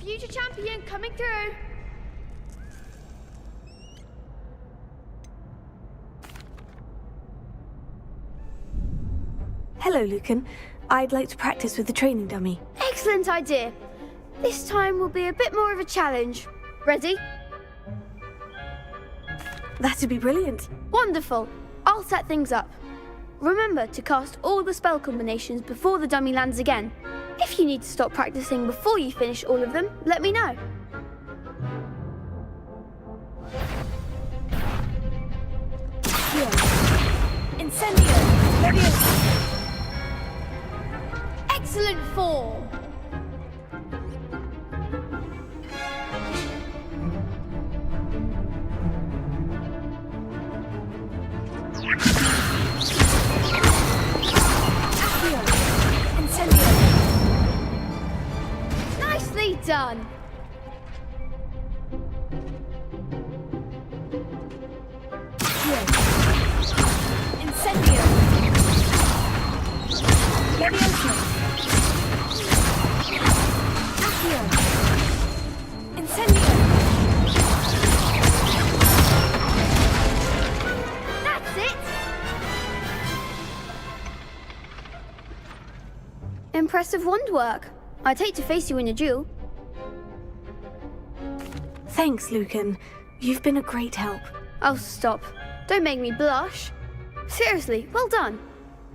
future champion coming through. Hello, Lucan. I'd like to practice with the training dummy. Excellent idea. This time will be a bit more of a challenge. Ready? That'd be brilliant. Wonderful. I'll set things up. Remember to cast all the spell combinations before the dummy lands again. If you need to stop practicing before you finish all of them, let me know. Incendio! Excellent form. Nicely done. Incendio! Leviosa! Accio! Incendio! That's it. Impressive wand work. I'd hate to face you in a duel. Thanks, Lucan. You've been a great help. Oh, stop. Don't make me blush. Seriously, well done.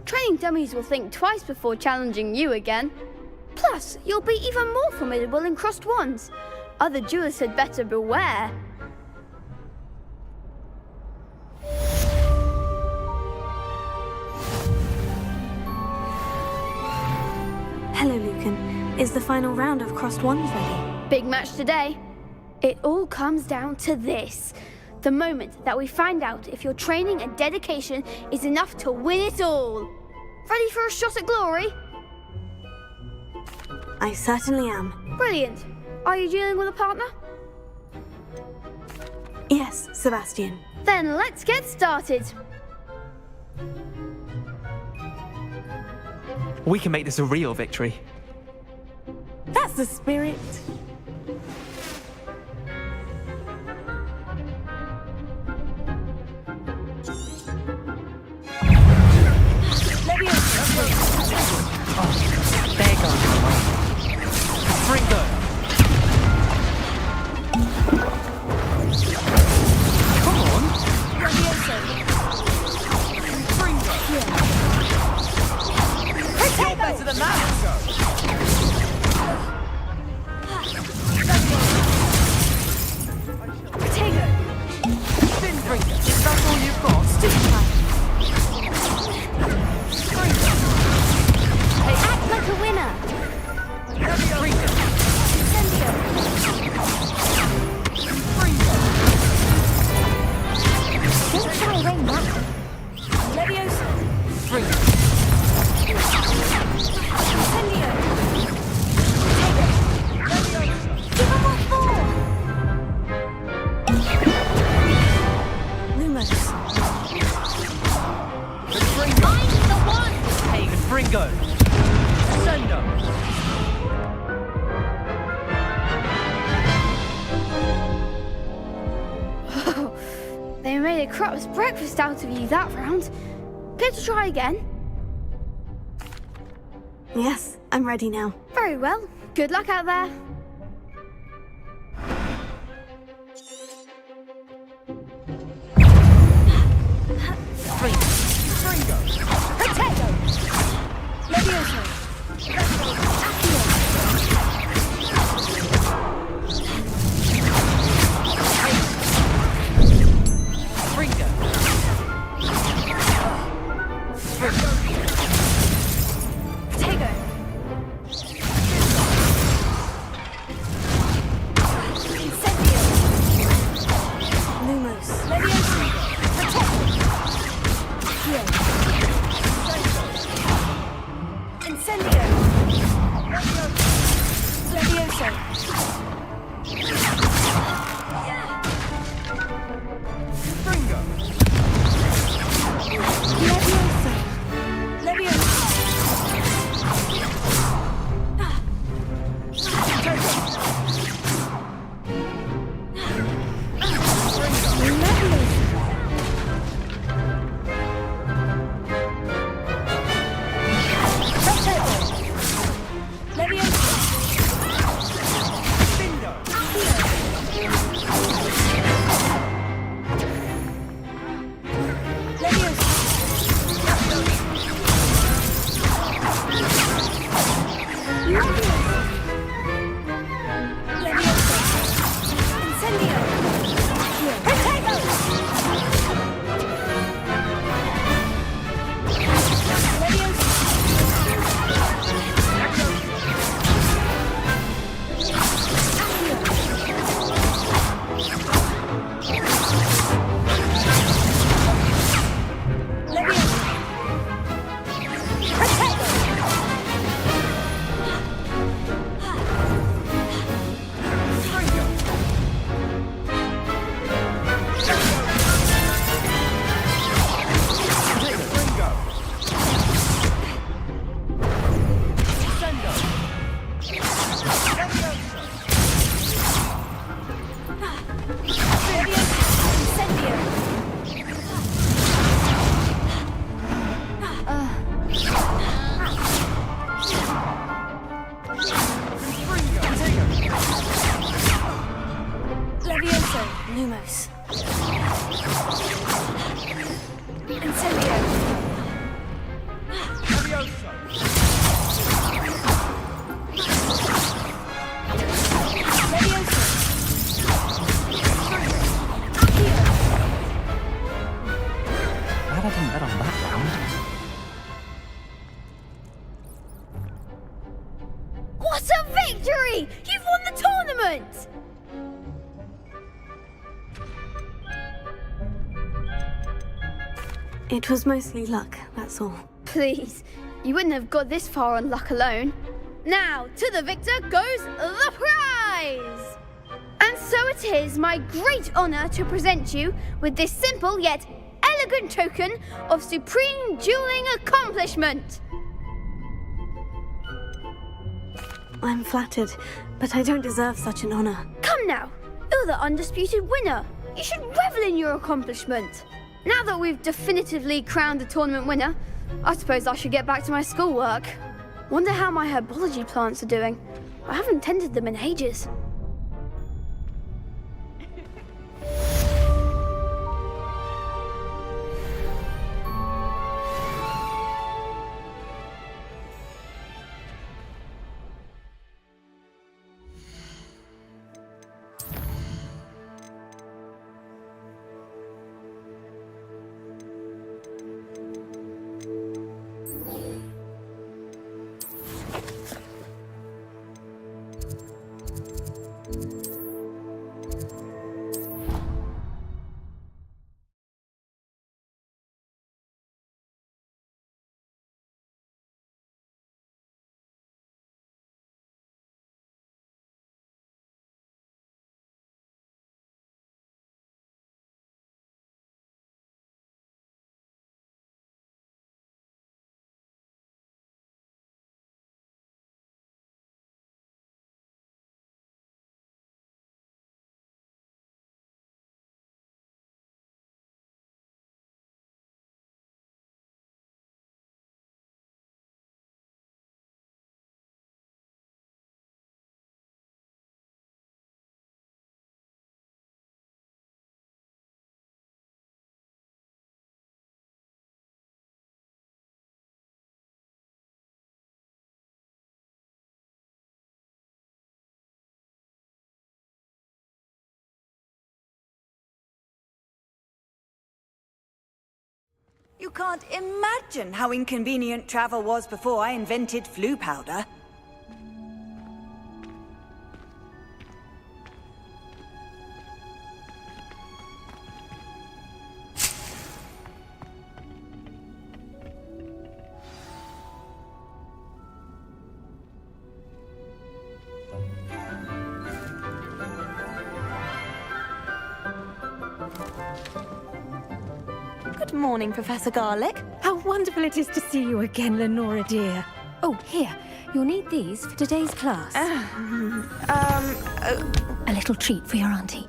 Training dummies will think twice before challenging you again. Plus, you'll be even more formidable in crossed wands. Other duelists had better beware. Hello, Lucan. Is the final round of crossed wands ready? Big match today. It all comes down to this. The moment that we find out if your training and dedication is enough to win it all. Ready for a shot at glory? I certainly am. Brilliant. Are you dealing with a partner? Yes, Sebastian. Then let's get started. We can make this a real victory. That's the spirit. There goes the way. Fringo! Come on! Fringo! You're better than that! Potato! Spin Fringo! Is that all you've got? Act like a winner. Fringo! Don't try and ring that. Leviosa! Fringo! Incendio! Give him what for. Lumos! Fringo! I'm the one. Haven Fringo! Sendo! They made a crap's breakfast out of you that round. Care to try again? Yes, I'm ready now. Very well. Good luck out there. Fringo! Potato! Leviosa! Fringo! Potato! Incendio! Lumos! Leviosa! Incendio! Leviosa! Fringo! Leviosa! Leviosa! What a victory! You've won the tournament! It was mostly luck, that's all. Please, you wouldn't have got this far on luck alone. Now, to the victor goes the prize! And so it is my great honour to present you with this simple yet elegant token of supreme dueling accomplishment. I'm flattered, but I don't deserve such an honour. Come now, you're the undisputed winner. You should revel in your accomplishment. Now that we've definitively crowned the tournament winner, I suppose I should get back to my schoolwork. Wonder how my herbology plants are doing. I haven't tended them in ages. You can't imagine how inconvenient travel was before I invented flu powder. Good morning, Professor Garlick. How wonderful it is to see you again, Lenora dear. Oh, here. You'll need these for today's class. A little treat for your auntie.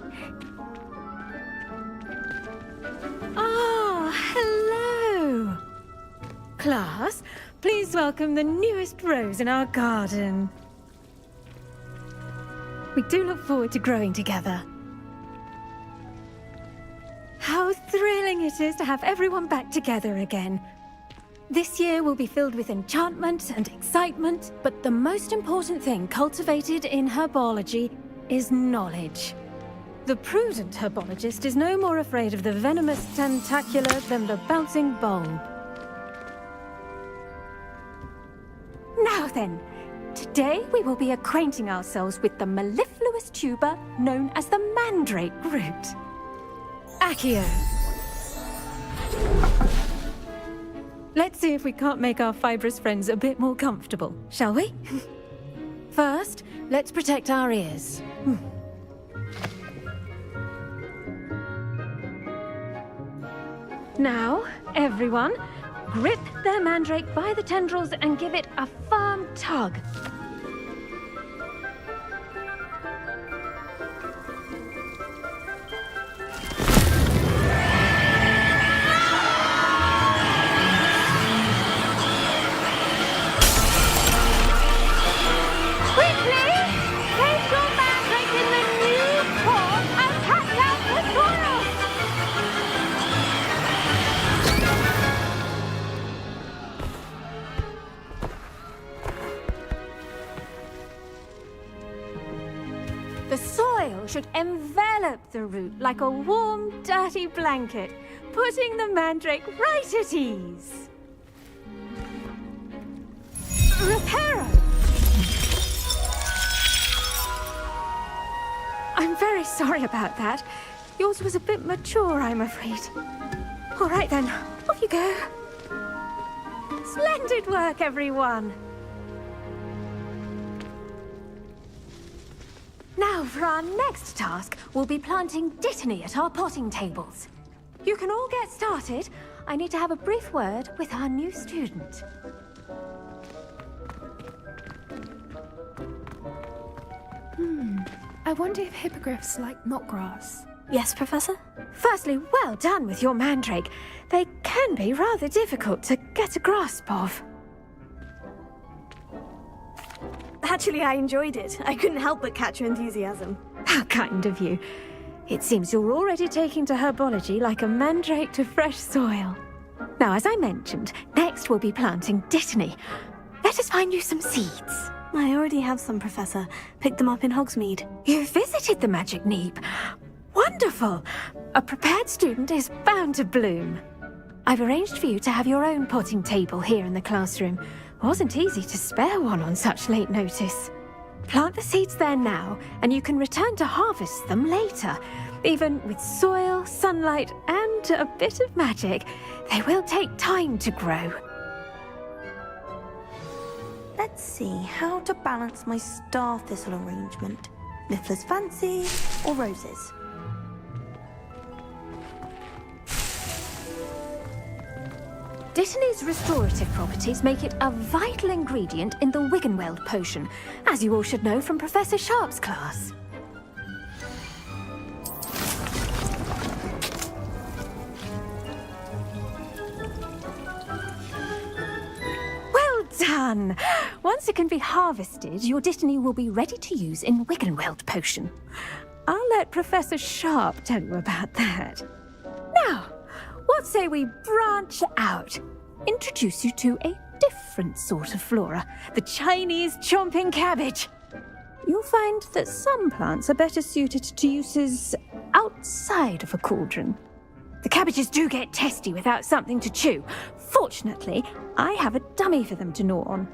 Ah, hello. Class, please welcome the newest rose in our garden. We do look forward to growing together. How thrilling it is to have everyone back together again. This year will be filled with enchantment and excitement, but the most important thing cultivated in herbology is knowledge. The prudent herbologist is no more afraid of the venomous tentacular than the bouncing bulb. Now then, today we will be acquainting ourselves with the mellifluous tuber known as the mandrake root. Accio. Let's see if we can't make our fibrous friends a bit more comfortable, shall we? First, let's protect our ears. Now, everyone, grip their mandrake by the tendrils and give it a firm tug. The soil should envelop the root like a warm, dirty blanket, putting the mandrake right at ease. Reparo! I'm very sorry about that. Yours was a bit mature, I'm afraid. All right then, off you go. Splendid work, everyone. Now, for our next task, we'll be planting dittany at our potting tables. You can all get started. I need to have a brief word with our new student. I wonder if hippogriffs like knotgrass. Yes, Professor? Firstly, well done with your mandrake. They can be rather difficult to get a grasp of. Actually, I enjoyed it. I couldn't help but catch your enthusiasm. How kind of you. It seems you're already taking to herbology like a mandrake to fresh soil. Now, as I mentioned, next we'll be planting dittany. Let us find you some seeds. I already have some, Professor. Picked them up in Hogsmeade. You visited the Magic Neep. Wonderful! A prepared student is bound to bloom. I've arranged for you to have your own potting table here in the classroom. Wasn't easy to spare one on such late notice. Plant the seeds there now, and you can return to harvest them later. Even with soil, sunlight, and a bit of magic, they will take time to grow. Let's see how to balance my star thistle arrangement. Niffler's fancy or roses? Dittany's restorative properties make it a vital ingredient in the Wiggenweld potion, as you all should know from Professor Sharp's class. Well done! Once it can be harvested, your dittany will be ready to use in Wiggenweld potion. I'll let Professor Sharp tell you about that. Now, what say we branch out? Introduce you to a different sort of flora, the Chinese chomping cabbage. You'll find that some plants are better suited to uses outside of a cauldron. The cabbages do get testy without something to chew. Fortunately, I have a dummy for them to gnaw on.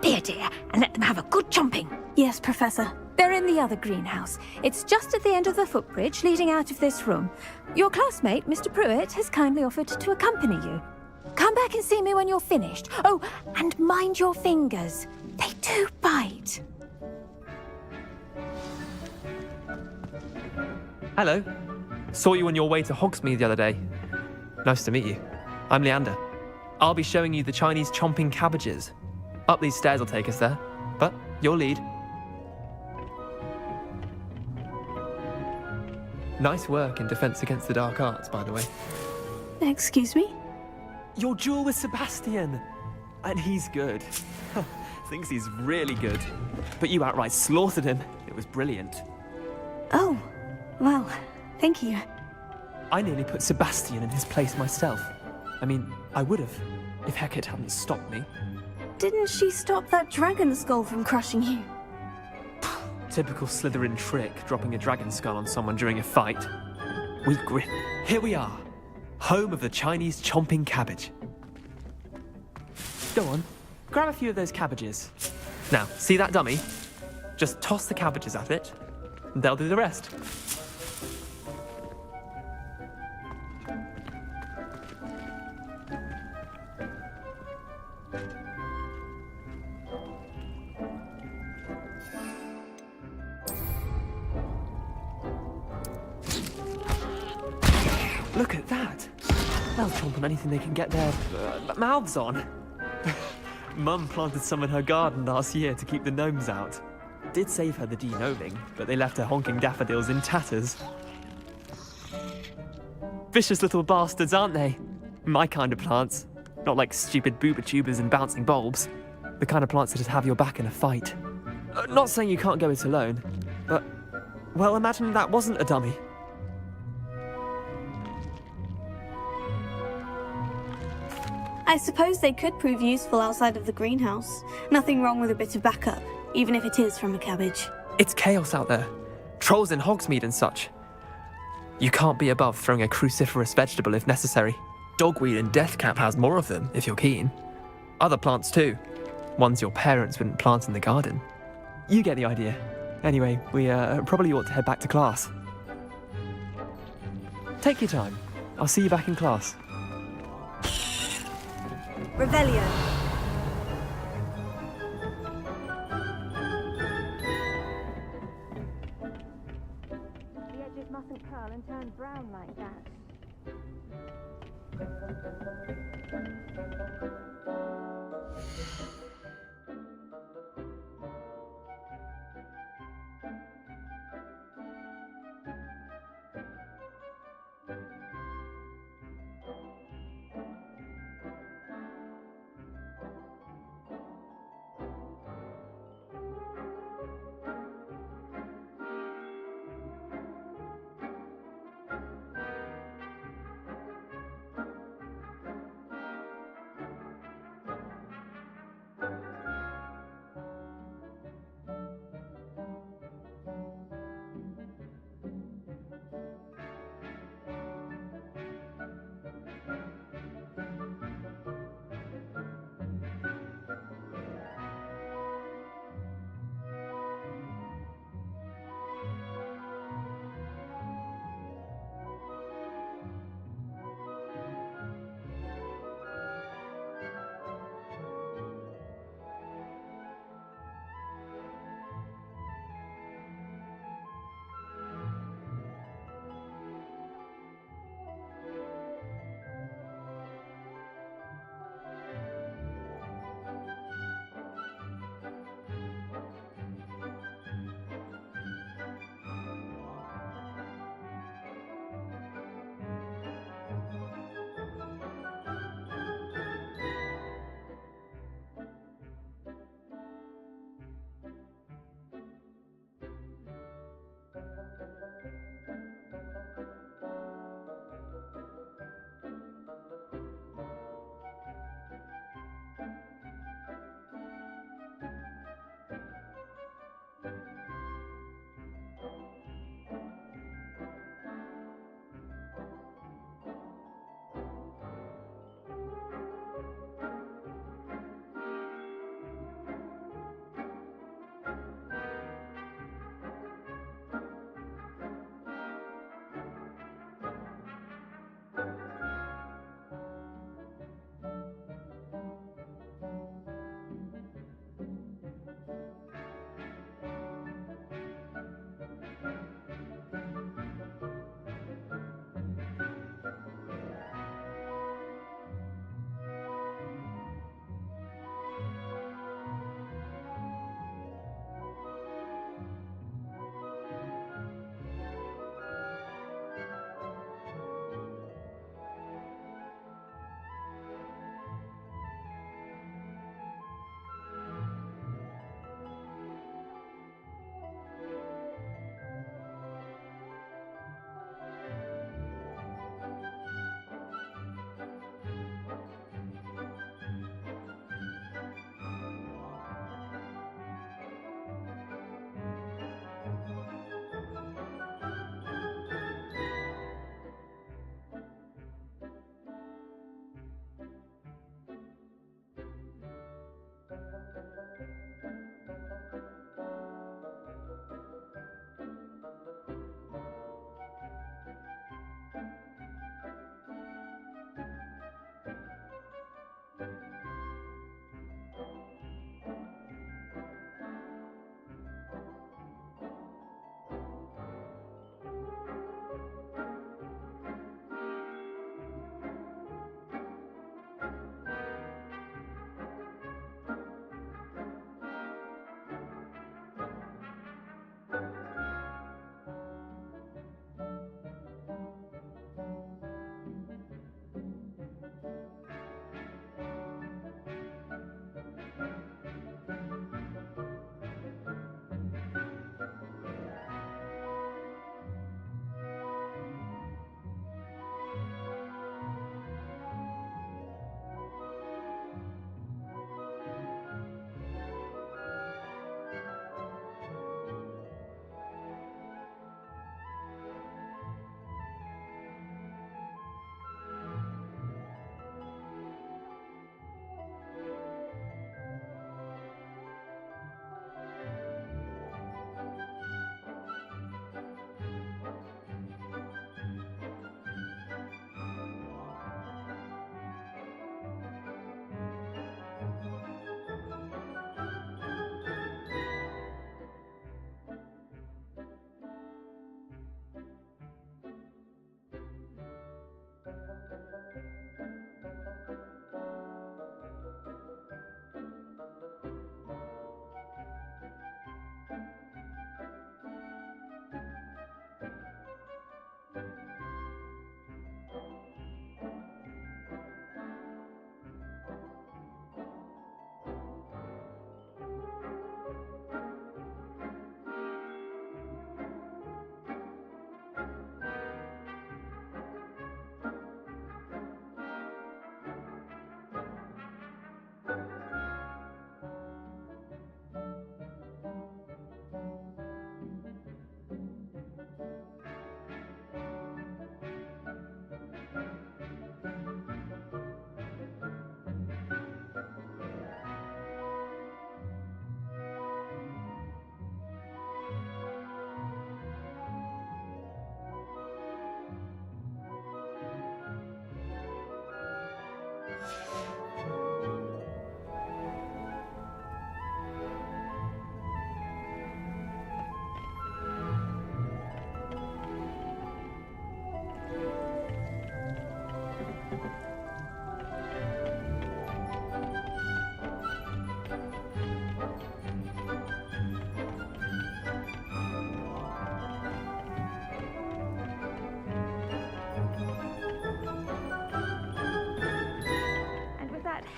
Be a dear and let them have a good chomping. Yes, Professor. They're in the other greenhouse. It's just at the end of the footbridge leading out of this room. Your classmate, Mr. Pruitt, has kindly offered to accompany you. Come back and see me when you're finished. Oh, and mind your fingers. They do bite. Hello. Saw you on your way to Hogsmeade the other day. Nice to meet you. I'm Leander. I'll be showing you the Chinese chomping cabbages. Up these stairs will take us there, but your lead. Nice work in Defense Against the Dark Arts, by the way. Excuse me? Your duel with Sebastian! And he's good. Thinks he's really good. But you outright slaughtered him. It was brilliant. Oh, well, thank you. I nearly put Sebastian in his place myself. I mean, I would have. if Hecate hadn't stopped me. Didn't she stop that dragon skull from crushing you? Typical Slytherin trick, dropping a dragon skull on someone during a fight. Here we are, home of the Chinese chomping cabbage. Go on, grab a few of those cabbages. Now, see that dummy? Just toss the cabbages at it, and they'll do the rest. Look at that! They'll chomp on anything they can get their mouths on. Mum planted some in her garden last year to keep the gnomes out. Did save her the de-gnoming, but they left her honking daffodils in tatters. Vicious little bastards, aren't they? My kind of plants. Not like stupid booba tubers and bouncing bulbs. The kind of plants that'd have your back in a fight. Not saying you can't go it alone, but... well, imagine that wasn't a dummy. I suppose they could prove useful outside of the greenhouse. Nothing wrong with a bit of backup, even if it is from a cabbage. It's chaos out there. Trolls in Hogsmeade and such. You can't be above throwing a cruciferous vegetable if necessary. Dogweed and deathcap has more of them, if you're keen. Other plants too. Ones your parents wouldn't plant in the garden. You get the idea. Anyway, we probably ought to head back to class. Take your time. I'll see you back in class. Revelio. The edges mustn't curl and turn brown like that.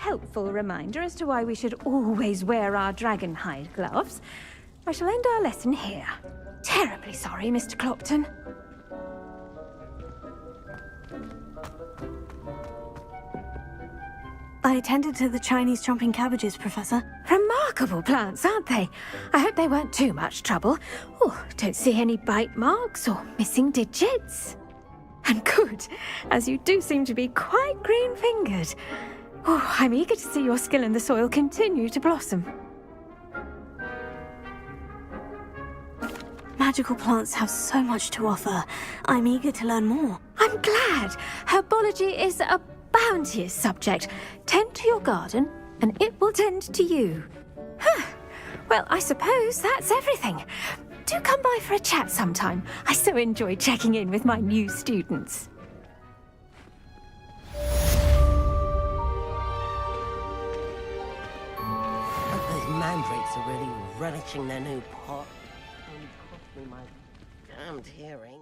helpful reminder as to why we should always wear our dragon hide gloves, I shall end our lesson here. Terribly sorry, Mr. Clopton. I tended to the Chinese chomping cabbages, Professor. Remarkable plants, aren't they? I hope they weren't too much trouble. Oh, don't see any bite marks or missing digits. And good, as you do seem to be quite green-fingered. Oh, I'm eager to see your skill in the soil continue to blossom. Magical plants have so much to offer. I'm eager to learn more. I'm glad. Herbology is a bounteous subject. Tend to your garden, and it will tend to you. Huh. Well, I suppose that's everything. Do come by for a chat sometime. I so enjoy checking in with my new students. Those mandrakes are really relishing their new pot. Only cost me my damned hearing.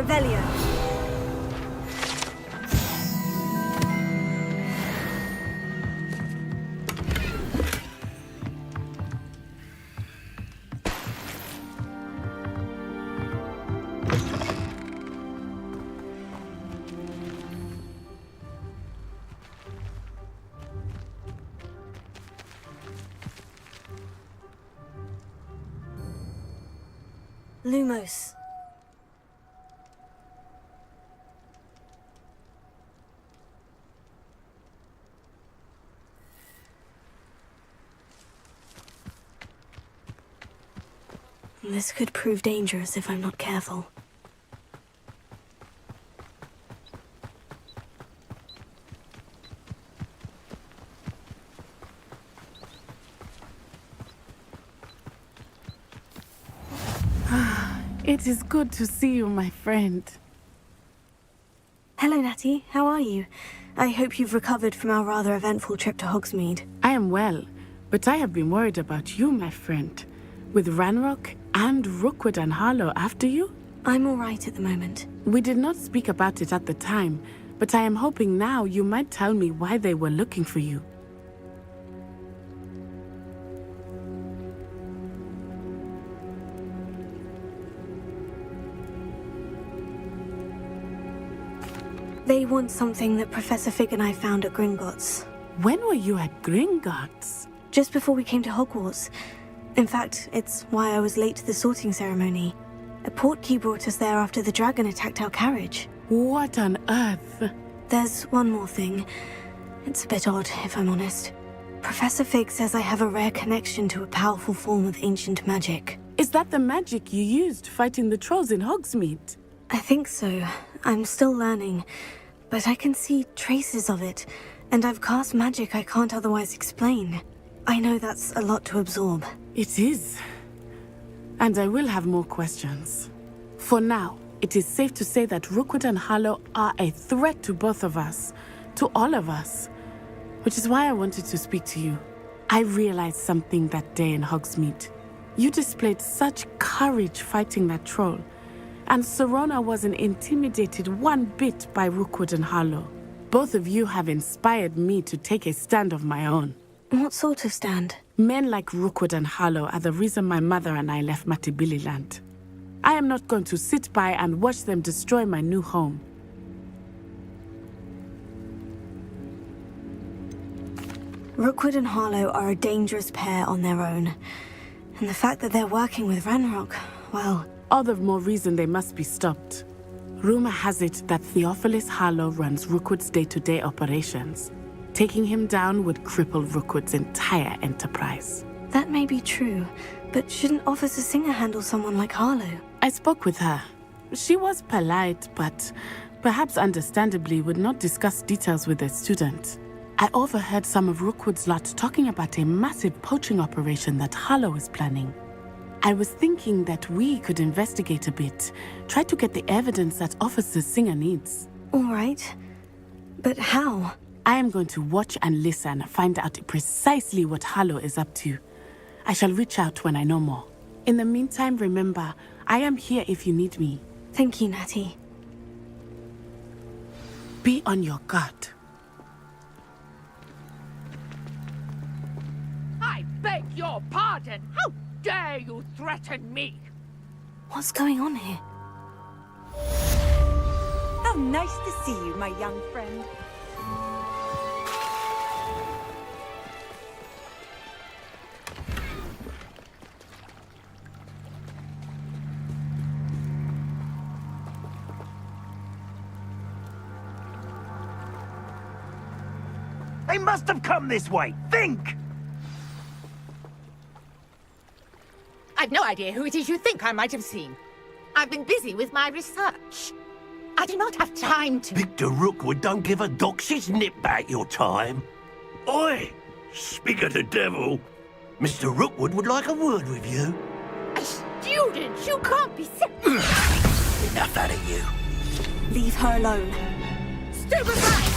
Revelio. Lumos. This could prove dangerous if I'm not careful. It is good to see you, my friend. Hello, Natty. How are you? I hope you've recovered from our rather eventful trip to Hogsmeade. I am well, but I have been worried about you, my friend. With Ranrock and Rookwood and Harlow after you? I'm all right at the moment. We did not speak about it at the time, but I am hoping now you might tell me why they were looking for you. They want something that Professor Fig and I found at Gringotts. When were you at Gringotts? Just before we came to Hogwarts. In fact, it's why I was late to the sorting ceremony. A portkey brought us there after the dragon attacked our carriage. What on earth? There's one more thing. It's a bit odd, if I'm honest. Professor Fig says I have a rare connection to a powerful form of ancient magic. Is that the magic you used fighting the trolls in Hogsmeade? I think so. I'm still learning, but I can see traces of it, and I've cast magic I can't otherwise explain. I know that's a lot to absorb. It is. And I will have more questions. For now, it is safe to say that Rookwood and Harlow are a threat to both of us, to all of us, which is why I wanted to speak to you. I realized something that day in Hogsmeade. You displayed such courage fighting that troll, and Serona wasn't intimidated one bit by Rookwood and Harlow. Both of you have inspired me to take a stand of my own. What sort of stand? Men like Rookwood and Harlow are the reason my mother and I left Matabeleland. I am not going to sit by and watch them destroy my new home. Rookwood and Harlow are a dangerous pair on their own. And the fact that they're working with Ranrock, well... all the more reason they must be stopped. Rumor has it that Theophilus Harlow runs Rookwood's day-to-day operations. Taking him down would cripple Rookwood's entire enterprise. That may be true, but shouldn't Officer Singer handle someone like Harlow? I spoke with her. She was polite, but perhaps understandably would not discuss details with a student. I overheard some of Rookwood's lot talking about a massive poaching operation that Harlow is planning. I was thinking that we could investigate a bit, try to get the evidence that Officer Singer needs. All right, but how? I am going to watch and listen, find out precisely what Harlow is up to. I shall reach out when I know more. In the meantime, remember, I am here if you need me. Thank you, Natty. Be on your guard. I beg your pardon! How dare you threaten me? What's going on here? How nice to see you, my young friend. They must have come this way. Think! I've no idea who it is you think I might have seen. I've been busy with my research. I do not have time to... Victor Rookwood don't give a doxy's nip back your time. Oi! Speak of the devil. Mr. Rookwood would like a word with you. A student? You can't be sick. Enough out of you. Leave her alone. Stupid man!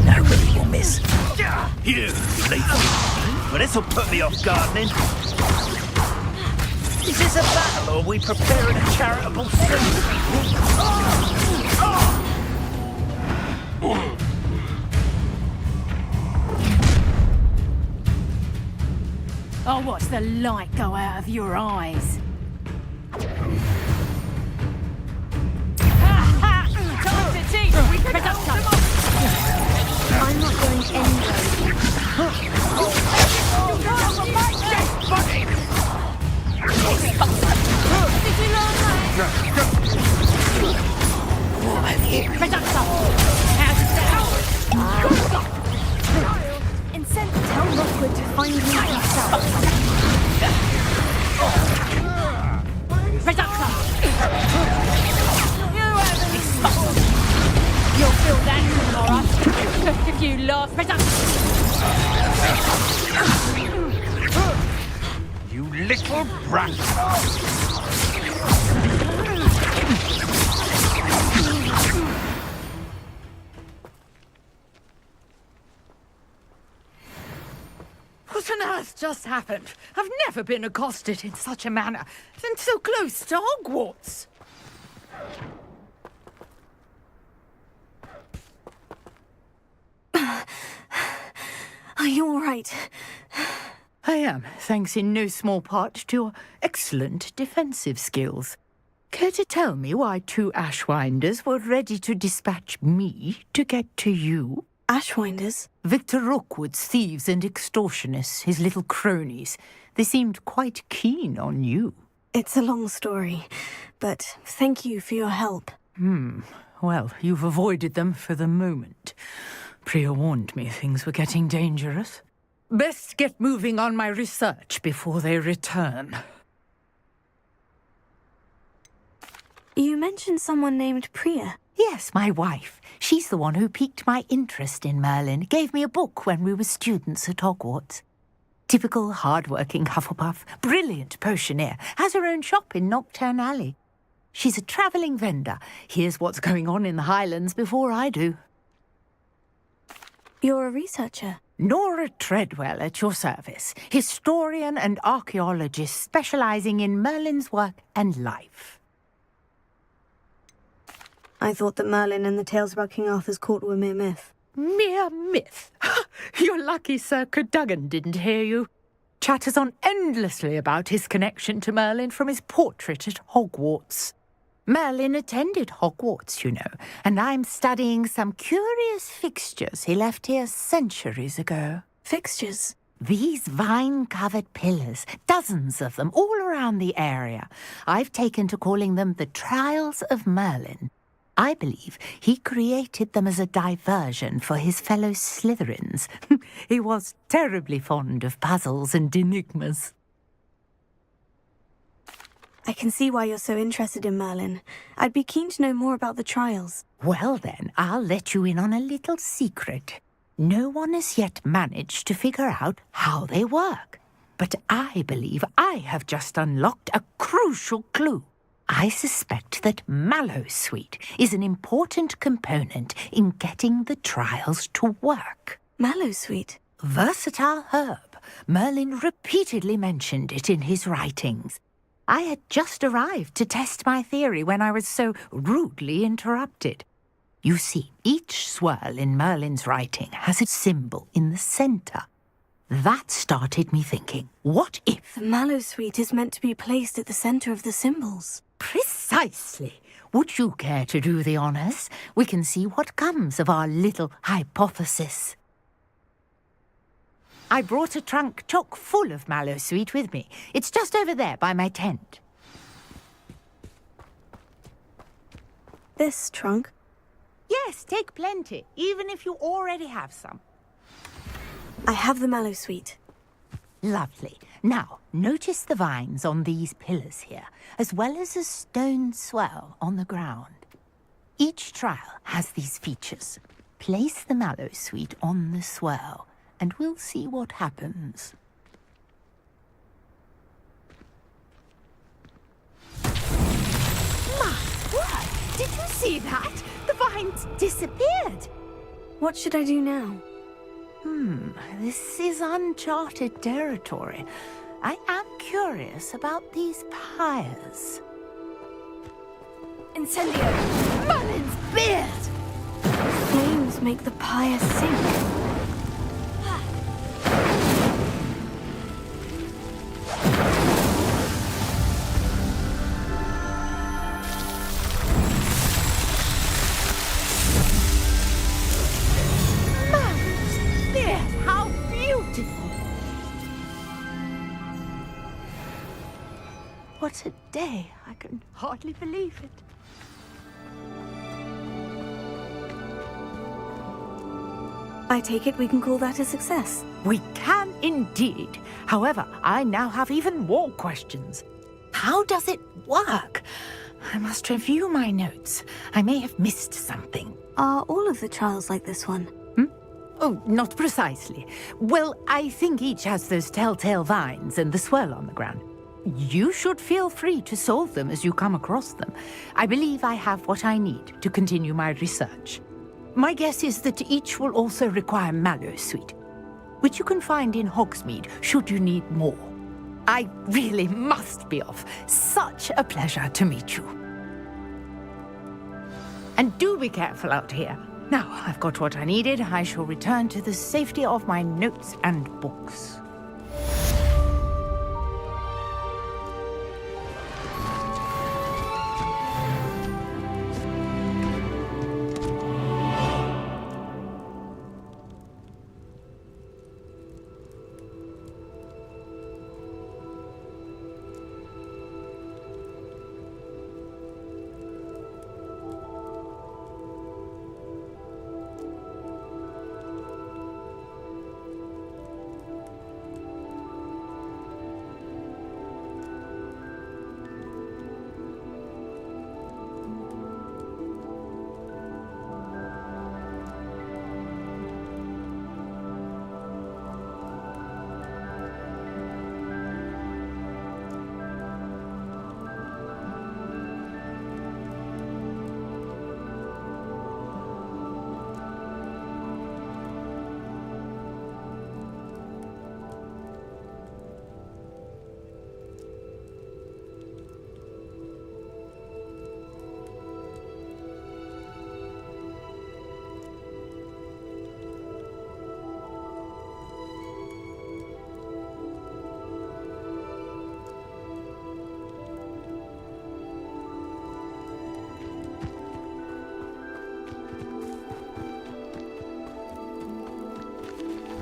No really will miss. You, lethal. Well, this'll put me off gardening. Is this a battle or are we preparing a charitable service? I'll watch the light go out of your eyes. Time to teach! We can hold them off! I'm not going anywhere. What have you? Production! How's it sound? Tell Rookwood to find me himself. Production! You haven't... You'll feel that tomorrow. If you lost... Production! You little brat! What on earth just happened? I've never been accosted in such a manner, and so close to Hogwarts. Are you all right? I am, thanks in no small part to your excellent defensive skills. Care to tell me why 2 Ashwinders were ready to dispatch me to get to you? Ashwinders? Victor Rookwood's thieves and extortionists, his little cronies. They seemed quite keen on you. It's a long story, but thank you for your help. Well, you've avoided them for the moment. Priya warned me things were getting dangerous. Best get moving on my research before they return. You mentioned someone named Priya. Yes, my wife. She's the one who piqued my interest in Merlin, gave me a book when we were students at Hogwarts. Typical hard-working Hufflepuff, brilliant potioneer, has her own shop in Knockturn Alley. She's a travelling vendor, hears what's going on in the Highlands before I do. You're a researcher? Nora Treadwell at your service, historian and archaeologist specialising in Merlin's work and life. I thought that Merlin and the tales about King Arthur's court were mere myth. Mere myth? You're lucky Sir Cadogan didn't hear you. Chatters on endlessly about his connection to Merlin from his portrait at Hogwarts. Merlin attended Hogwarts, you know, and I'm studying some curious fixtures he left here centuries ago. Fixtures? These vine-covered pillars, dozens of them, all around the area. I've taken to calling them the Trials of Merlin. I believe he created them as a diversion for his fellow Slytherins. He was terribly fond of puzzles and enigmas. I can see why you're so interested in Merlin. I'd be keen to know more about the trials. Well then, I'll let you in on a little secret. No one has yet managed to figure out how they work. But I believe I have just unlocked a crucial clue. I suspect that Mallowsweet is an important component in getting the trials to work. Mallowsweet? Versatile herb. Merlin repeatedly mentioned it in his writings. I had just arrived to test my theory when I was so rudely interrupted. You see, each swirl in Merlin's writing has a symbol in the centre. That started me thinking, what if... The Mallowsweet is meant to be placed at the centre of the symbols. Precisely. Would you care to do the honours? We can see what comes of our little hypothesis. I brought a trunk chock full of Mallowsweet with me. It's just over there by my tent. This trunk? Yes, take plenty, even if you already have some. I have the Mallowsweet. Lovely. Now, notice the vines on these pillars here, as well as a stone swell on the ground. Each trial has these features. Place the Mallowsweet on the swell, and we'll see what happens. My word! Did you see that? The vines disappeared! What should I do now? This is uncharted territory. I am curious about these pyres. Incendio! Merlin's beard! Flames make the pyre sink. Merlin's beard! How beautiful! What a day! I can hardly believe it. I take it we can call that a success. We can indeed. However, I now have even more questions. How does it work? I must review my notes. I may have missed something. Are all of the trials like this one? Oh, not precisely. Well, I think each has those telltale vines and the swirl on the ground. You should feel free to solve them as you come across them. I believe I have what I need to continue my research. My guess is that each will also require Mallowsweet, which you can find in Hogsmeade should you need more. I really must be off. Such a pleasure to meet you. And do be careful out here. Now I've got what I needed, I shall return to the safety of my notes and books.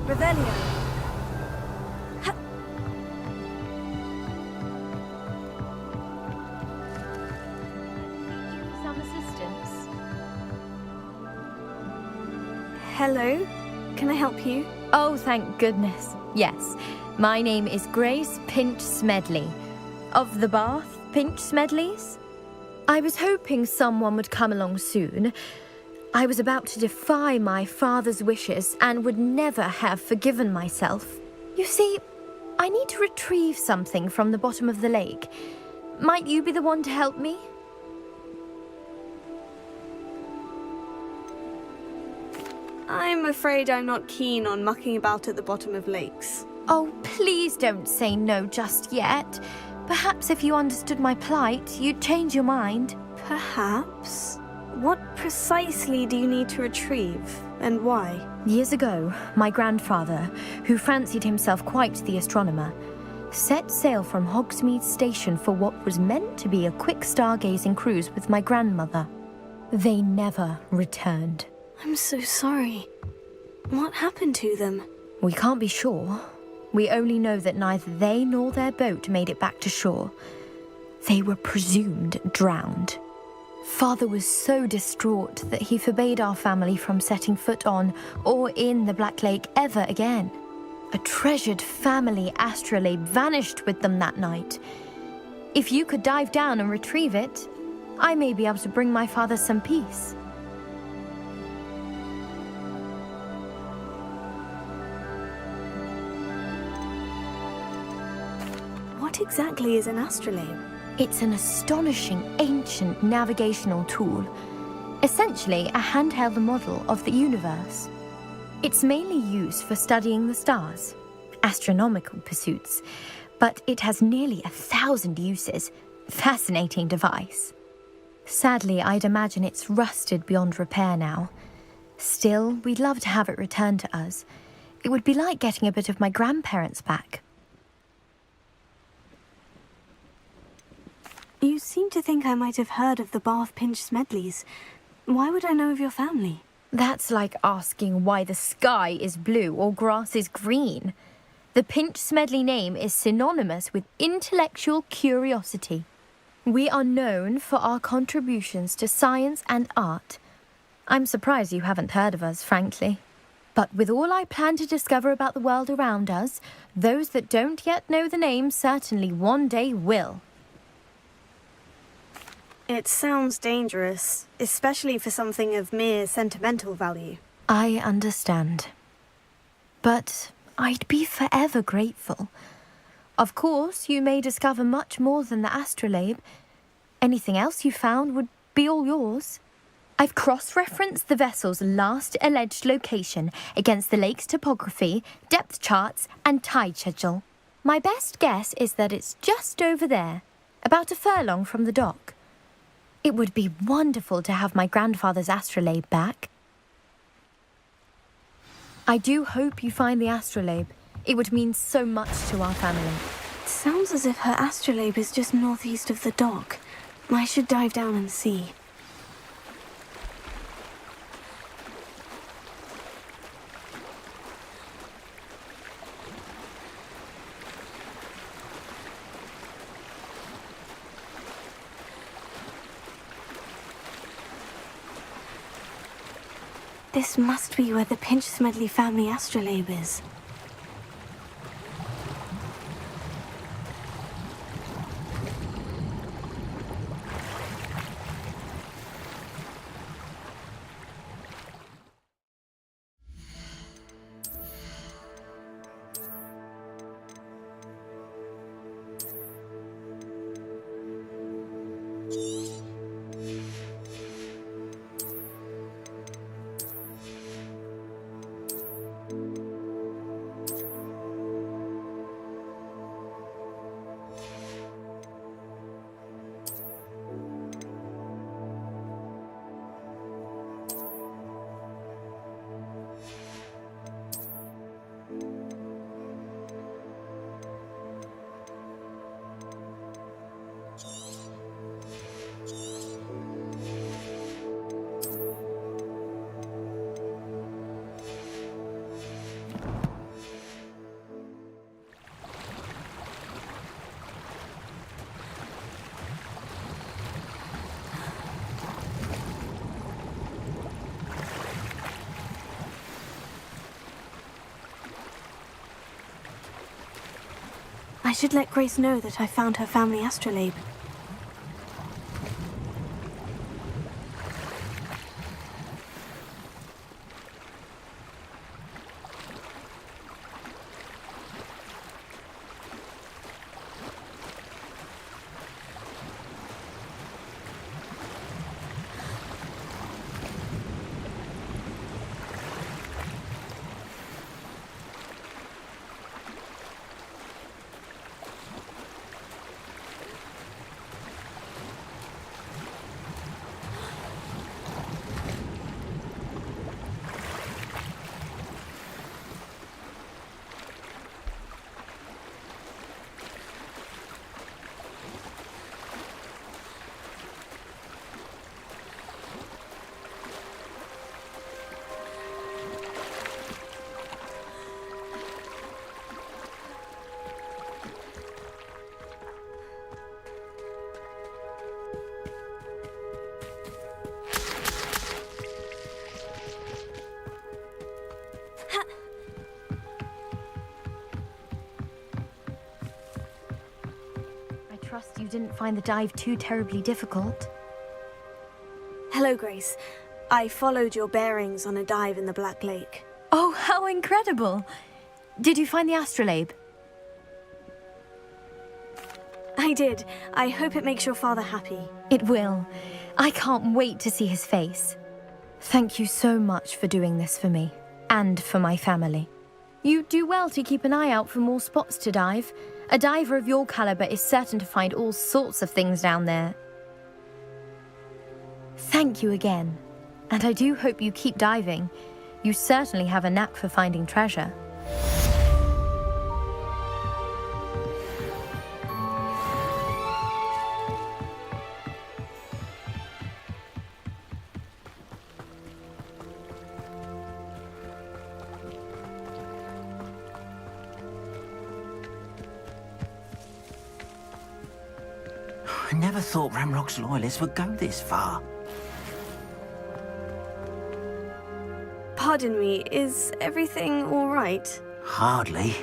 Revelio. Some assistance. Hello? Can I help you? Oh, thank goodness. Yes. My name is Grace Pinch Smedley. Of the Bath Pinch Smedleys? I was hoping someone would come along soon. I was about to defy my father's wishes and would never have forgiven myself. You see, I need to retrieve something from the bottom of the lake. Might you be the one to help me? I'm afraid I'm not keen on mucking about at the bottom of lakes. Oh, please don't say no just yet. Perhaps if you understood my plight, you'd change your mind. Perhaps? What precisely do you need to retrieve, and why? Years ago, my grandfather, who fancied himself quite the astronomer, set sail from Hogsmeade Station for what was meant to be a quick stargazing cruise with my grandmother. They never returned. I'm so sorry. What happened to them? We can't be sure. We only know that neither they nor their boat made it back to shore. They were presumed drowned. Father was so distraught that he forbade our family from setting foot on or in the Black Lake ever again. A treasured family astrolabe vanished with them that night. If you could dive down and retrieve it, I may be able to bring my father some peace. What exactly is an astrolabe? It's an astonishing ancient navigational tool, essentially a handheld model of the universe. It's mainly used for studying the stars, astronomical pursuits, but it has nearly 1,000 uses. Fascinating device. Sadly, I'd imagine it's rusted beyond repair now. Still, we'd love to have it returned to us. It would be like getting a bit of my grandparents back. You seem to think I might have heard of the Bath Pinch Smedleys. Why would I know of your family? That's like asking why the sky is blue or grass is green. The Pinch Smedley name is synonymous with intellectual curiosity. We are known for our contributions to science and art. I'm surprised you haven't heard of us, frankly. But with all I plan to discover about the world around us, those that don't yet know the name certainly one day will. It sounds dangerous, especially for something of mere sentimental value. I understand. But I'd be forever grateful. Of course, you may discover much more than the astrolabe. Anything else you found would be all yours. I've cross-referenced the vessel's last alleged location against the lake's topography, depth charts, and tide schedule. My best guess is that it's just over there, about a furlong from the dock. It would be wonderful to have my grandfather's astrolabe back. I do hope you find the astrolabe. It would mean so much to our family. It sounds as if her astrolabe is just northeast of the dock. I should dive down and see. This must be where the Pinch Smedley family astrolabe is. I should let Grace know that I found her family astrolabe. Trust you didn't find the dive too terribly difficult. Hello, Grace. I followed your bearings on a dive in the Black Lake. Oh, how incredible! Did you find the astrolabe? I did. I hope it makes your father happy. It will. I can't wait to see his face. Thank you so much for doing this for me, and for my family. You do well to keep an eye out for more spots to dive, A diver of your caliber is certain to find all sorts of things down there. Thank you again, and I do hope you keep diving. You certainly have a knack for finding treasure. I never thought Ramrock's loyalists would go this far. Pardon me, is everything all right? Hardly.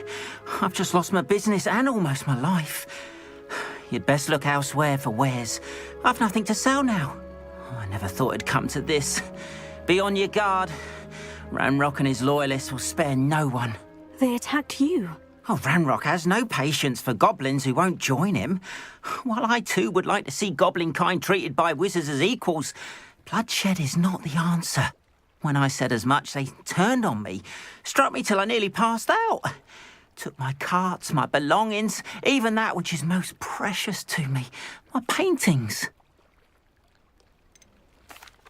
I've just lost my business and almost my life. You'd best look elsewhere for wares. I've nothing to sell now. I never thought it'd come to this. Be on your guard. Ramrock and his loyalists will spare no one. They attacked you. Oh, Ranrock has no patience for goblins who won't join him. While I too would like to see goblin kind treated by wizards as equals, bloodshed is not the answer. When I said as much, they turned on me, struck me till I nearly passed out. Took my carts, my belongings, even that which is most precious to me, my paintings.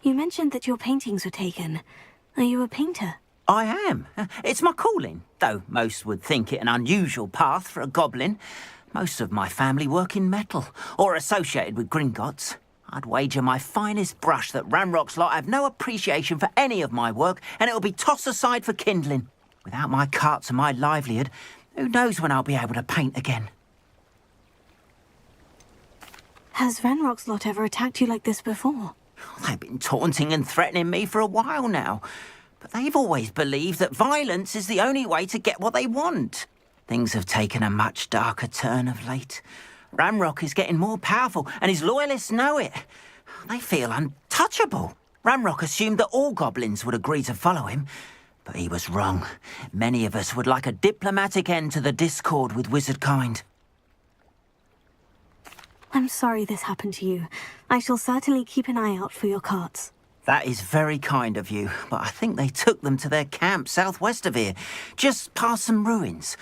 You mentioned that your paintings were taken. Are you a painter? I am. It's my calling, though most would think it an unusual path for a goblin. Most of my family work in metal, or associated with Gringotts. I'd wager my finest brush that Ranrock's lot have no appreciation for any of my work, and it'll be tossed aside for kindling. Without my carts and my livelihood, who knows when I'll be able to paint again? Has Ranrock's lot ever attacked you like this before? They've been taunting and threatening me for a while now. But they've always believed that violence is the only way to get what they want. Things have taken a much darker turn of late. Ramrock is getting more powerful, and his loyalists know it. They feel untouchable. Ramrock assumed that all goblins would agree to follow him, but he was wrong. Many of us would like a diplomatic end to the discord with wizard kind. I'm sorry this happened to you. I shall certainly keep an eye out for your carts. That is very kind of you, but I think they took them to their camp southwest of here, just past some ruins.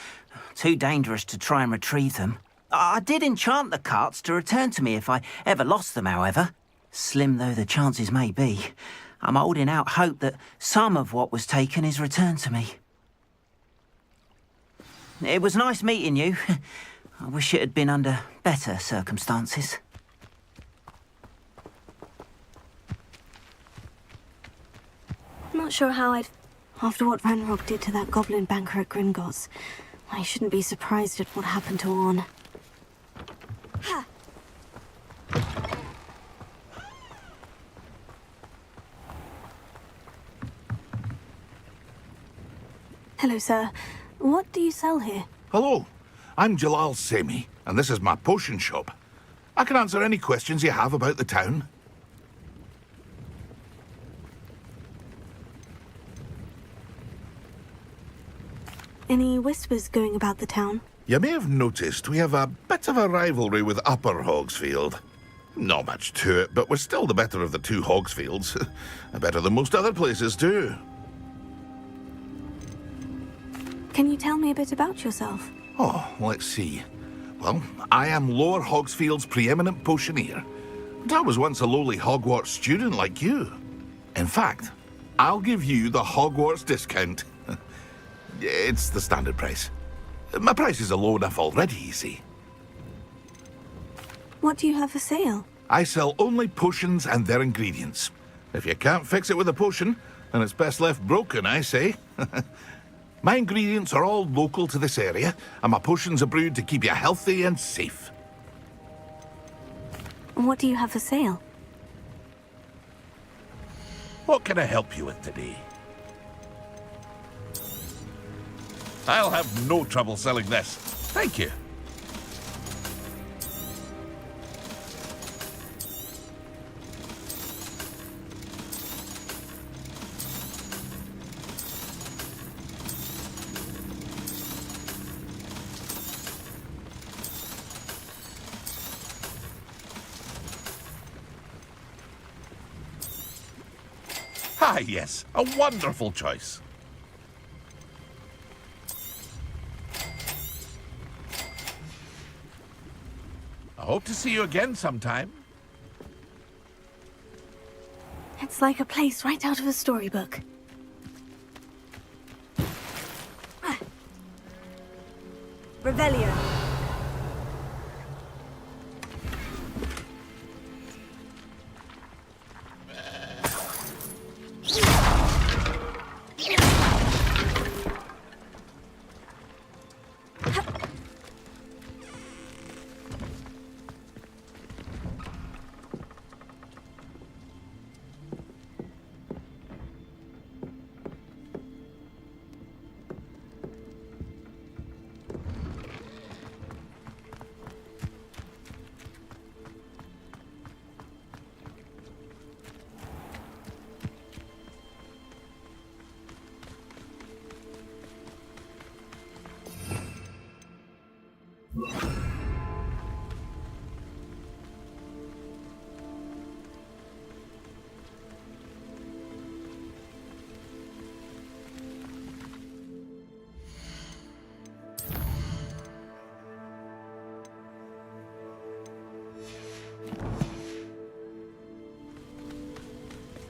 Too dangerous to try and retrieve them. I did enchant the carts to return to me if I ever lost them, however. Slim though the chances may be, I'm holding out hope that some of what was taken is returned to me. It was nice meeting you. I wish it had been under better circumstances. Not sure how I'd... After what Ranrock did to that goblin banker at Gringotts, I shouldn't be surprised at what happened to Orn. Hello, sir. What do you sell here? Hello, I'm Jalal Semi, and this is my potion shop. I can answer any questions you have about the town. Any whispers going about the town? You may have noticed we have a bit of a rivalry with Upper Hogsfield. Not much to it, but we're still the better of the two Hogsfields. Better than most other places, too. Can you tell me a bit about yourself? Oh, let's see. Well, I am Lower Hogsfield's preeminent potioneer. And I was once a lowly Hogwarts student like you. In fact, I'll give you the Hogwarts discount. It's the standard price. My prices are low enough already, you see. What do you have for sale? I sell only potions and their ingredients. If you can't fix it with a potion, then it's best left broken, I say. My ingredients are all local to this area, and my potions are brewed to keep you healthy and safe. What do you have for sale? What can I help you with today? I'll have no trouble selling this. Thank you. Ah, yes, a wonderful choice. I hope to see you again sometime. It's like a place right out of a storybook. Revelio.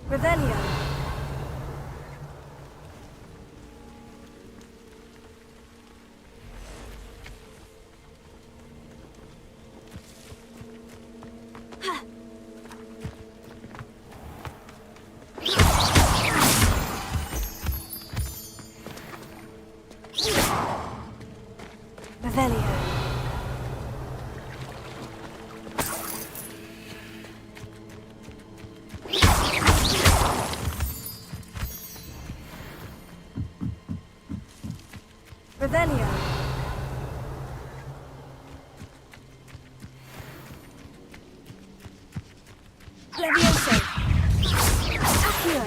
Revelio. Revelio. Revelio. Levioso. Accio.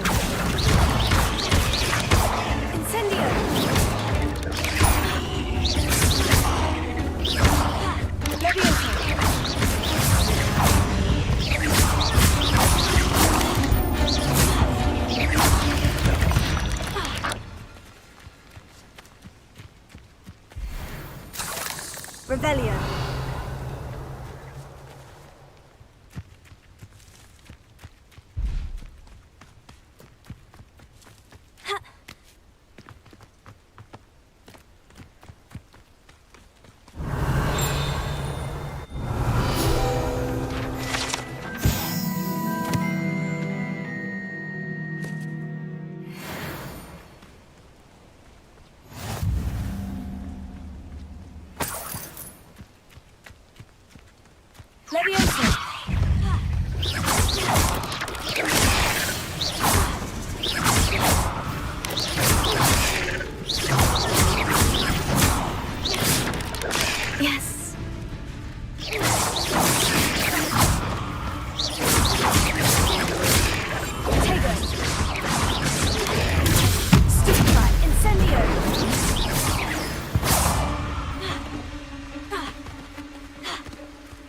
Incendio. Levioso. Revelio. Levioso. Yes. Tego. Stupefy. Incendio.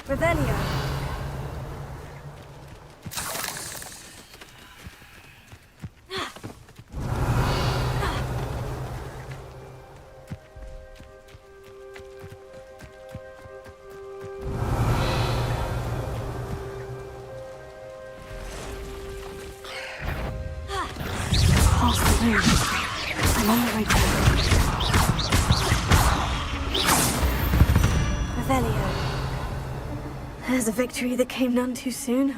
Revelio. Across the room. I'm on the right track. Revelio. There's a victory that came none too soon.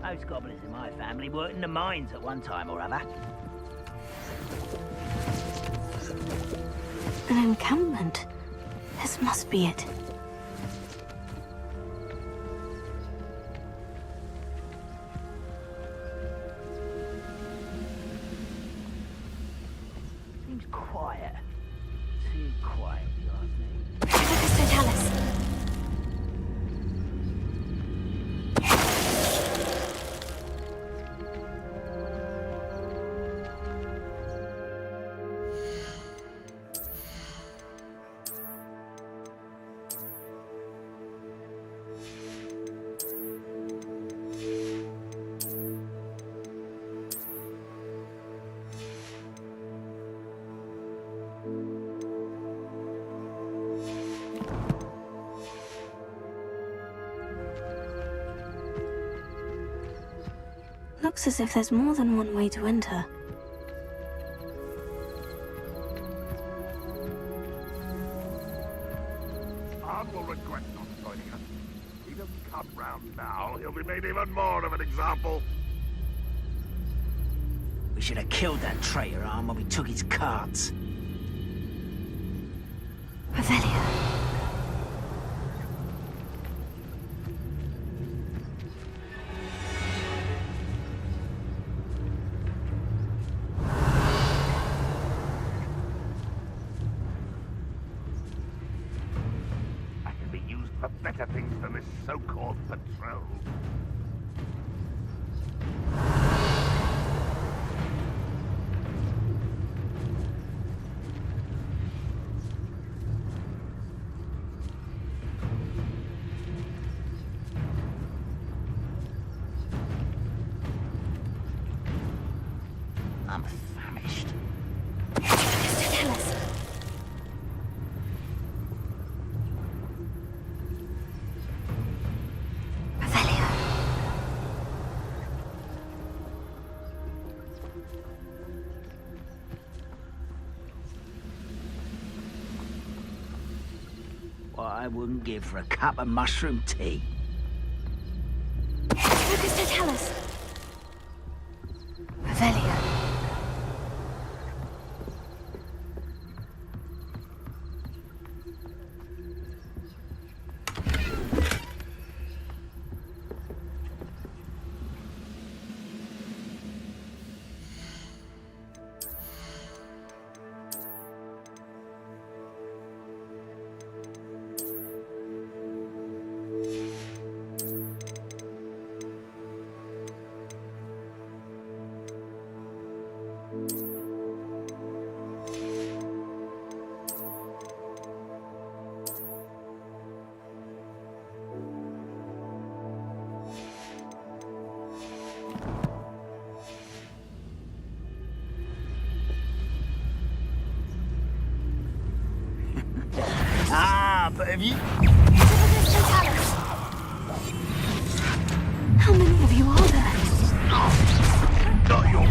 Those goblins in my family worked in the mines at one time or other. An encampment. This must be it. Seems quiet. Too quiet, if you ask me. Totalis. looks as if there's more than one way to enter. Anne will regret not joining us. If he doesn't come round now, he'll be made even more of an example. We should have killed that traitor, Arm, when we took his cards. Revelio. I can be used for better things than this so-called patrol. I'm famished. Tell us. Revelio. What I wouldn't give for a cup of mushroom tea. Lucas, tell us. Revelio. Ah, but have you... How many of you are there? Not your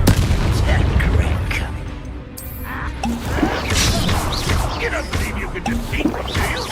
You don't believe you can defeat me, do you?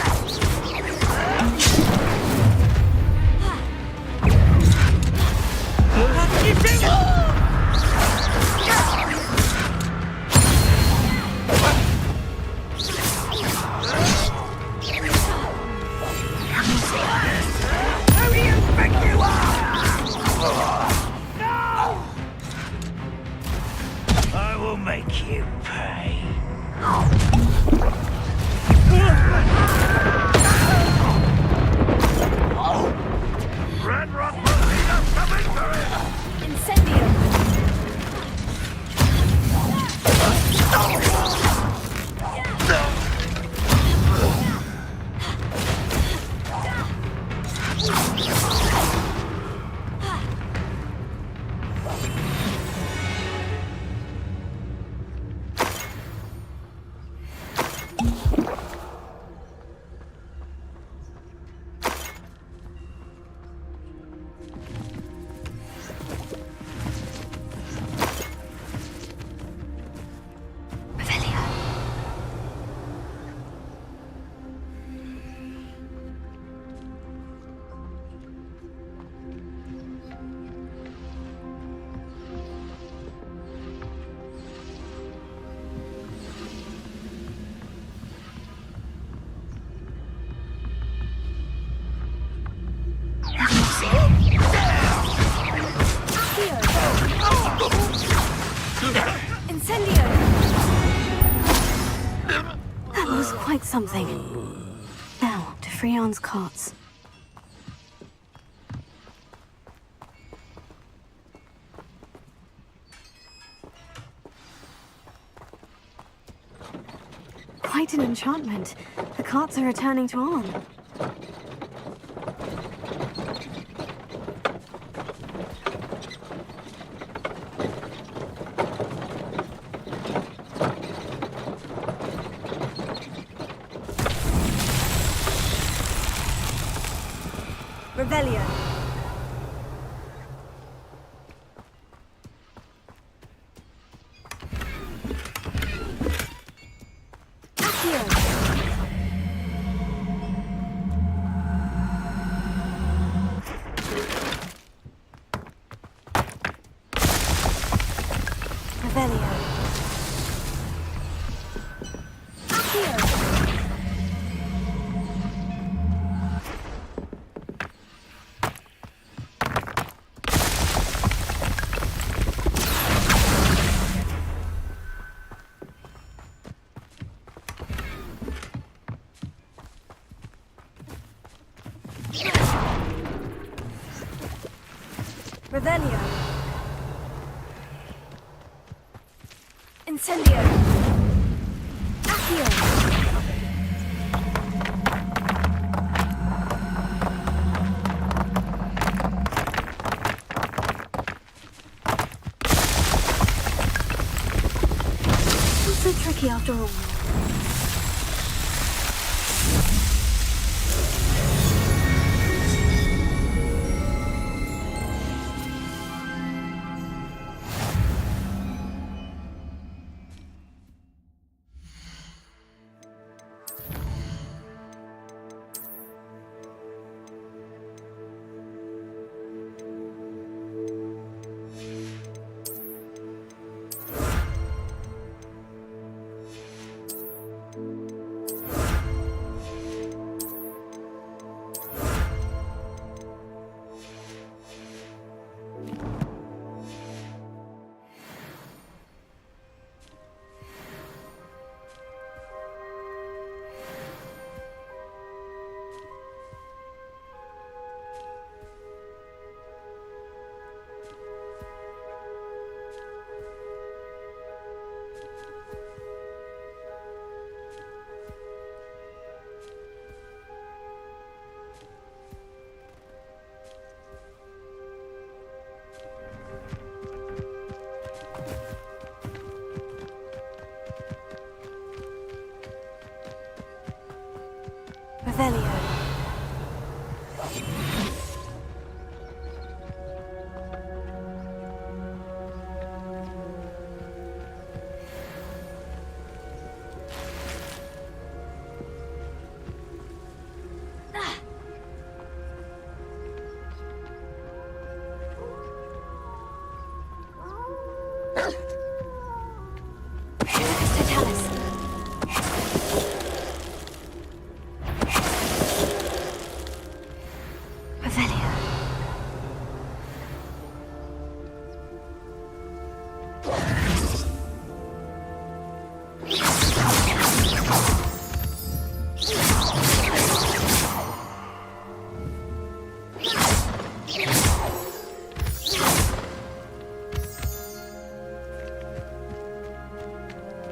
I will make you pay. Red Rock will lead us to victory! Incendio! That was quite something. Now, to Freon's carts. Quite an enchantment. The carts are returning to Arn. Revelio. Incendio. Accio. Not so tricky after all. Revelio.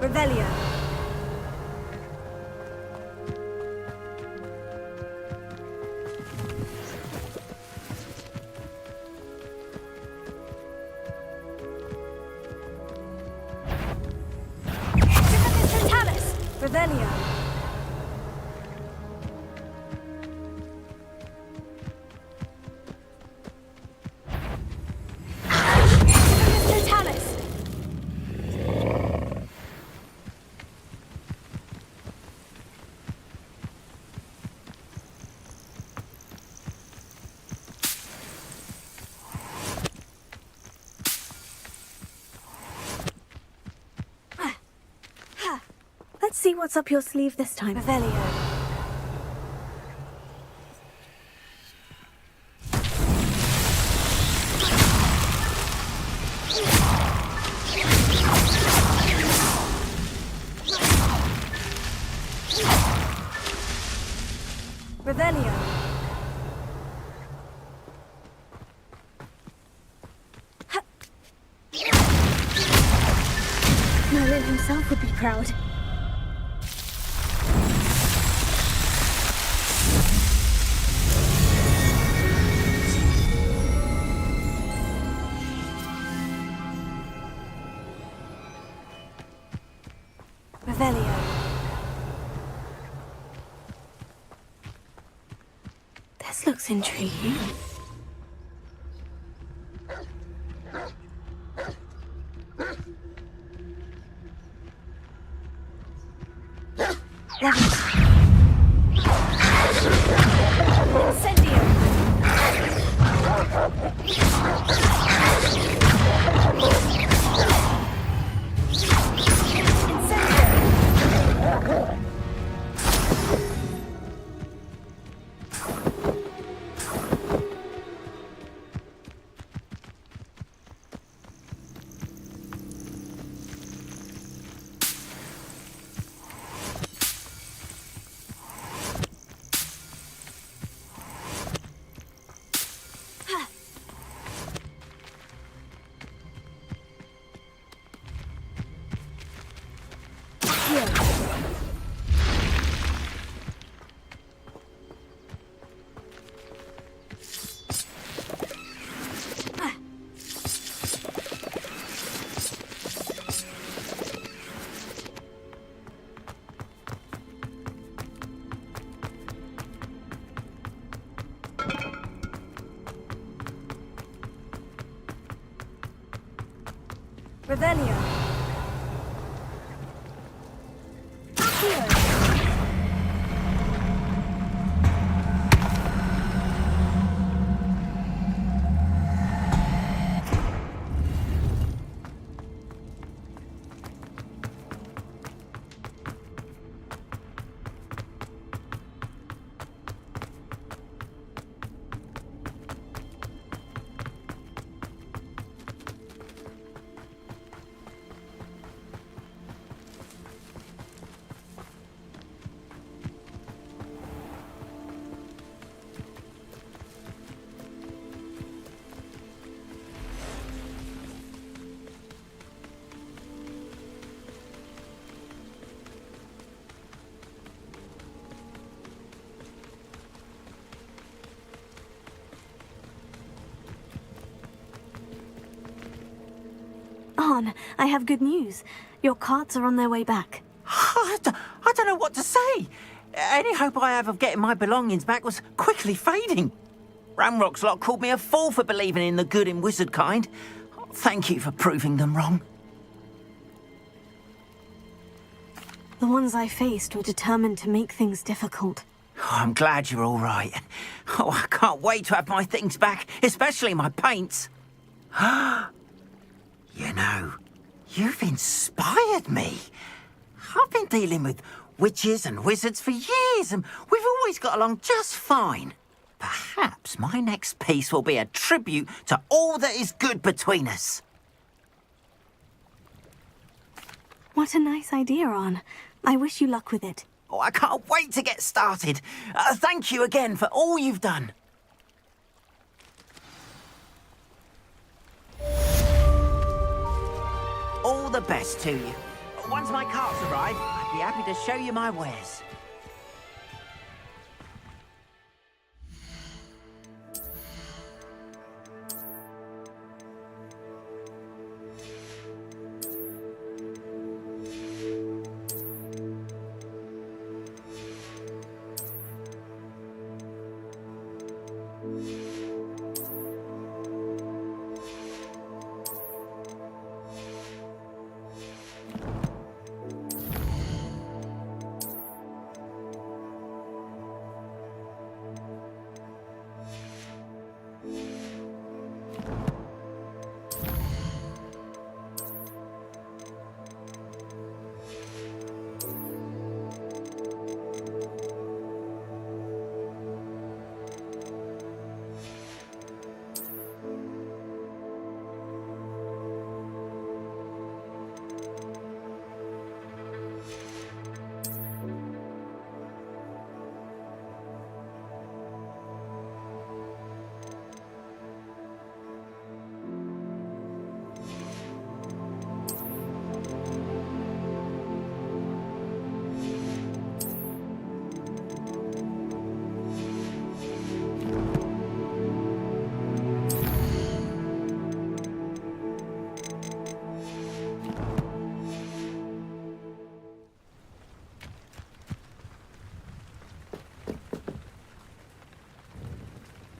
Revelio. Revelio. Let's see what's up your sleeve this time. Revelio. Revelio. Merlin himself would be proud. Revelio. This looks intriguing. Revelio. Arn, I have good news. Your carts are on their way back. I don't know what to say. Any hope I have of getting my belongings back was quickly fading. Ramrock's lot called me a fool for believing in the good in wizard kind. Thank you for proving them wrong. The ones I faced were determined to make things difficult. Oh, I'm glad you're all right. Oh, I can't wait to have my things back, especially my paints. You know, you've inspired me. I've been dealing with witches and wizards for years, and we've always got along just fine. Perhaps my next piece will be a tribute to all that is good between us. What a nice idea, Arn. I wish you luck with it. Oh, I can't wait to get started. Thank you again for all you've done. All the best to you. Once my carts arrive, I'd be happy to show you my wares.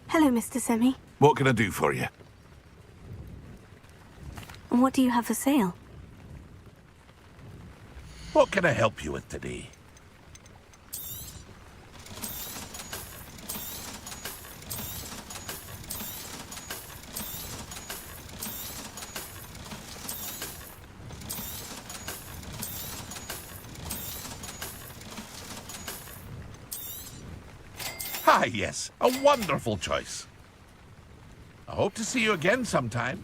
Hello, Mr. Semi. What can I do for you? What do you have for sale? What can I help you with today? Ah, yes, a wonderful choice. I hope to see you again sometime.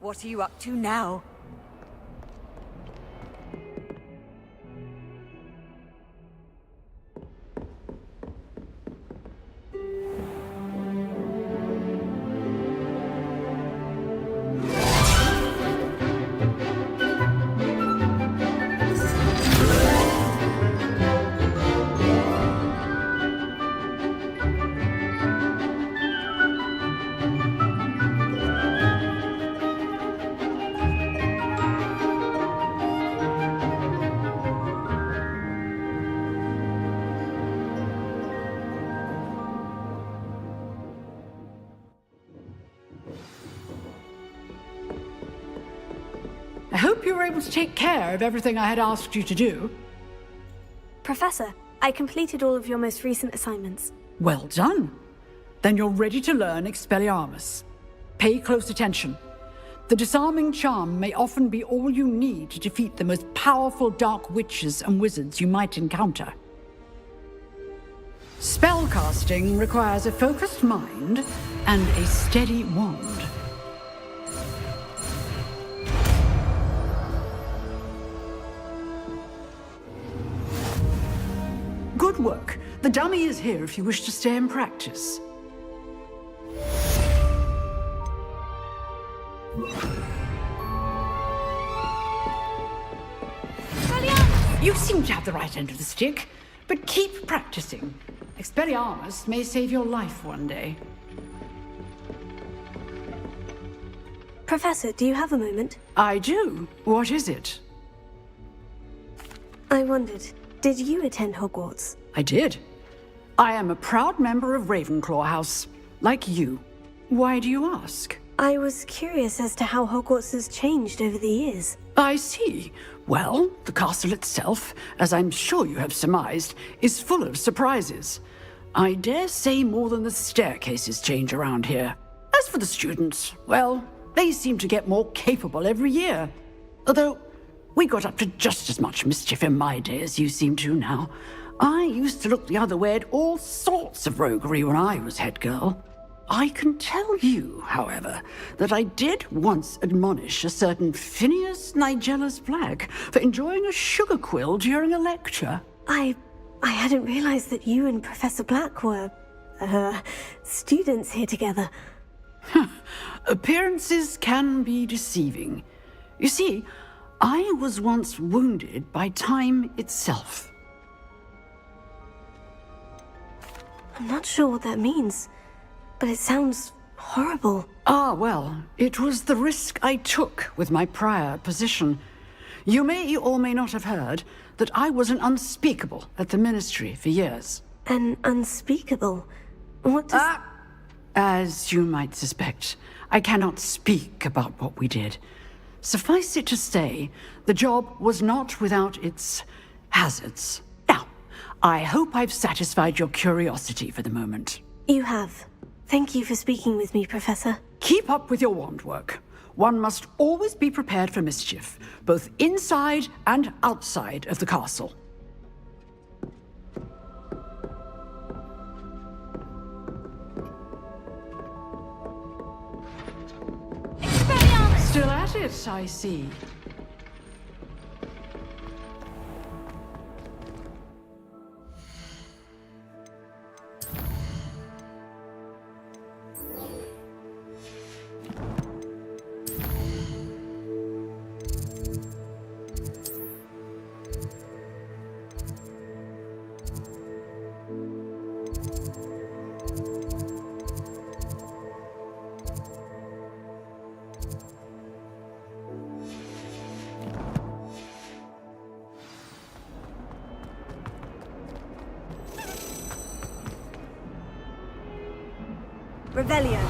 What are you up to now? I hope you were able to take care of everything I had asked you to do. Professor, I completed all of your most recent assignments. Well done. Then you're ready to learn Expelliarmus. Pay close attention. The disarming charm may often be all you need to defeat the most powerful dark witches and wizards you might encounter. Spellcasting requires a focused mind and a steady wand. Good work. The dummy is here if you wish to stay and practice. You seem to have the right end of the stick, but keep practicing. Expelliarmus may save your life one day. Professor, do you have a moment? I do. What is it? I wondered, did you attend Hogwarts? I did. I am a proud member of Ravenclaw House, like you. Why do you ask? I was curious as to how Hogwarts has changed over the years. I see. Well, the castle itself, as I'm sure you have surmised, is full of surprises. I dare say more than the staircases change around here. As for the students, well, they seem to get more capable every year. Although, we got up to just as much mischief in my day as you seem to now. I used to look the other way at all sorts of roguery when I was head girl. I can tell you, however, that I did once admonish a certain Phineas Nigellus Black for enjoying a sugar quill during a lecture. I hadn't realized that you and Professor Black were, students here together. Appearances can be deceiving. You see, I was once wounded by time itself. I'm not sure what that means, but it sounds horrible. Ah, well, it was the risk I took with my prior position. You may or may not have heard that I was an unspeakable at the Ministry for years. An unspeakable? What does... As you might suspect, I cannot speak about what we did. Suffice it to say, the job was not without its hazards. Now, I hope I've satisfied your curiosity for the moment. You have. Thank you for speaking with me, Professor. Keep up with your wand work. One must always be prepared for mischief, both inside and outside of the castle. Still at it, I see. Revelio.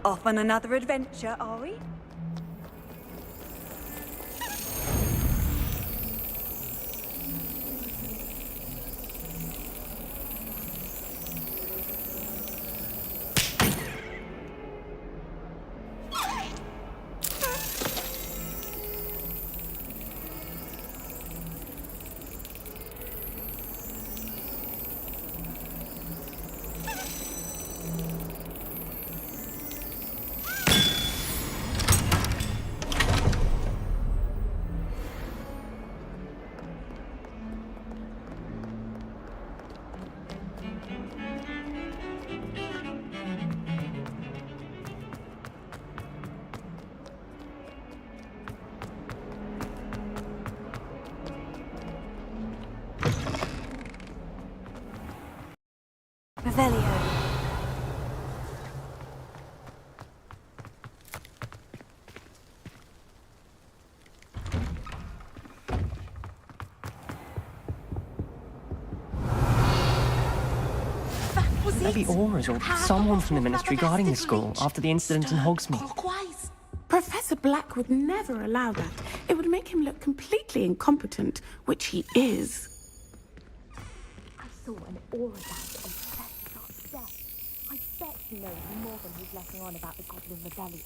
Off on another adventure, are we? There be auras or someone from the ministry guarding the school after the incident in Hogsmeade. Professor Black would never allow that. It would make him look completely incompetent, which he is. I saw an aura that on Professor Sharp's desk. I bet he knows more than he's letting on about the Goblin Rebellion.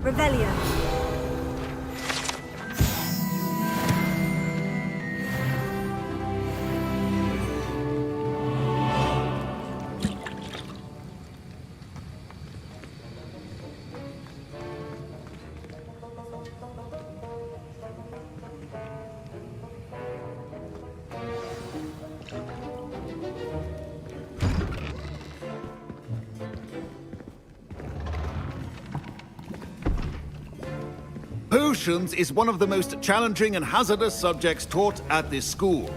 Revelio. Potions is one of the most challenging and hazardous subjects taught at this school.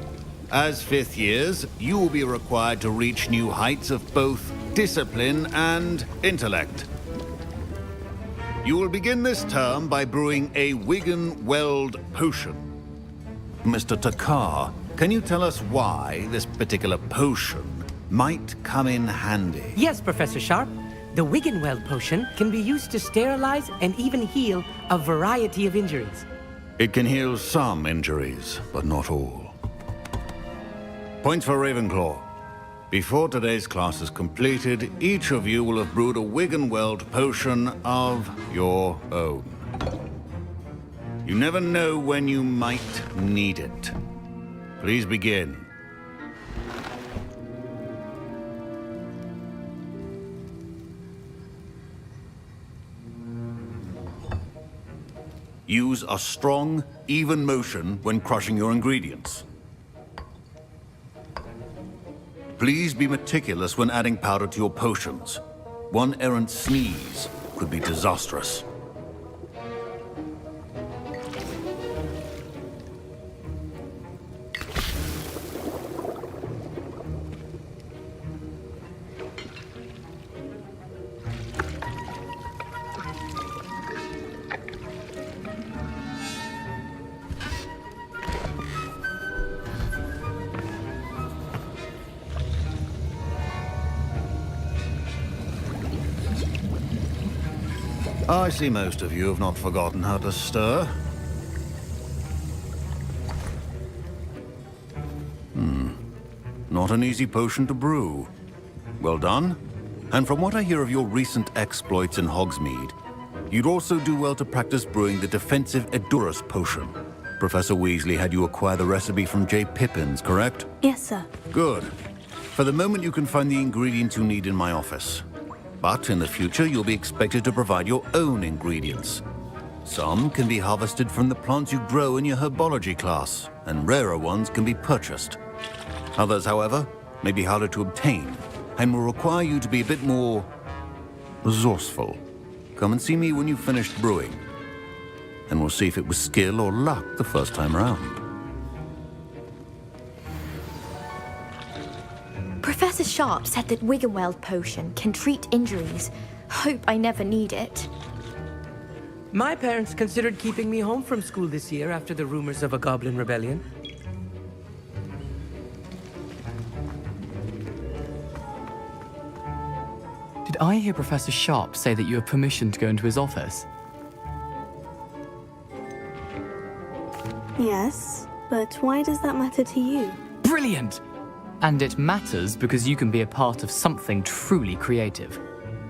As fifth years, you will be required to reach new heights of both discipline and intellect. You will begin this term by brewing a Wiggenweld potion. Mr. Takar, can you tell us why this particular potion might come in handy? Yes, Professor Sharp. The Wiggenweld potion can be used to sterilize and even heal a variety of injuries. It can heal some injuries, but not all. Points for Ravenclaw. Before today's class is completed, each of you will have brewed a Wiggenweld potion of your own. You never know when you might need it. Please begin. Use a strong, even motion when crushing your ingredients. Please be meticulous when adding powder to your potions. One errant sneeze could be disastrous. I see most of you have not forgotten how to stir. Not an easy potion to brew. Well done. And from what I hear of your recent exploits in Hogsmeade, you'd also do well to practice brewing the defensive Edurus potion. Professor Weasley had you acquire the recipe from J. Pippins, correct? Yes, sir. Good. For the moment, you can find the ingredients you need in my office. But in the future, you'll be expected to provide your own ingredients. Some can be harvested from the plants you grow in your herbology class, and rarer ones can be purchased. Others, however, may be harder to obtain, and will require you to be a bit more resourceful. Come and see me when you've finished brewing. and we'll see if it was skill or luck the first time round. Professor Sharp said that Wiggenweld potion can treat injuries. Hope I never need it. My parents considered keeping me home from school this year after the rumors of a goblin rebellion. Did I hear Professor Sharp say that you have permission to go into his office? Yes, but why does that matter to you? Brilliant! And it matters because you can be a part of something truly creative.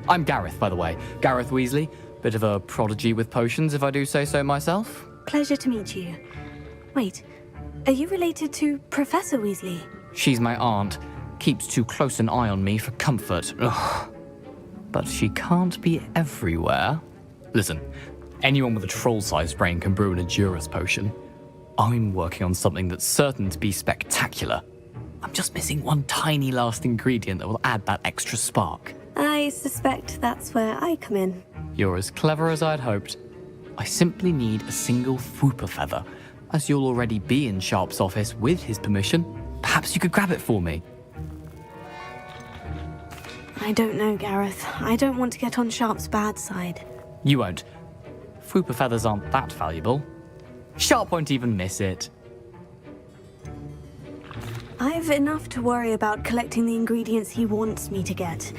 I'm Gareth, by the way. Gareth Weasley. Bit of a prodigy with potions, if I do say so myself. Pleasure to meet you. Wait, are you related to Professor Weasley? She's my aunt. Keeps too close an eye on me for comfort. Ugh. But she can't be everywhere. Listen, anyone with a troll-sized brain can brew an Edurus potion. I'm working on something that's certain to be spectacular. I'm just missing one tiny last ingredient that will add that extra spark. I suspect that's where I come in. You're as clever as I'd hoped. I simply need a single Fwooper feather. As you'll already be in Sharp's office with his permission, perhaps you could grab it for me. I don't know, Gareth. I don't want to get on Sharp's bad side. You won't. Fwooper feathers aren't that valuable. Sharp won't even miss it. I've enough to worry about collecting the ingredients he wants me to get.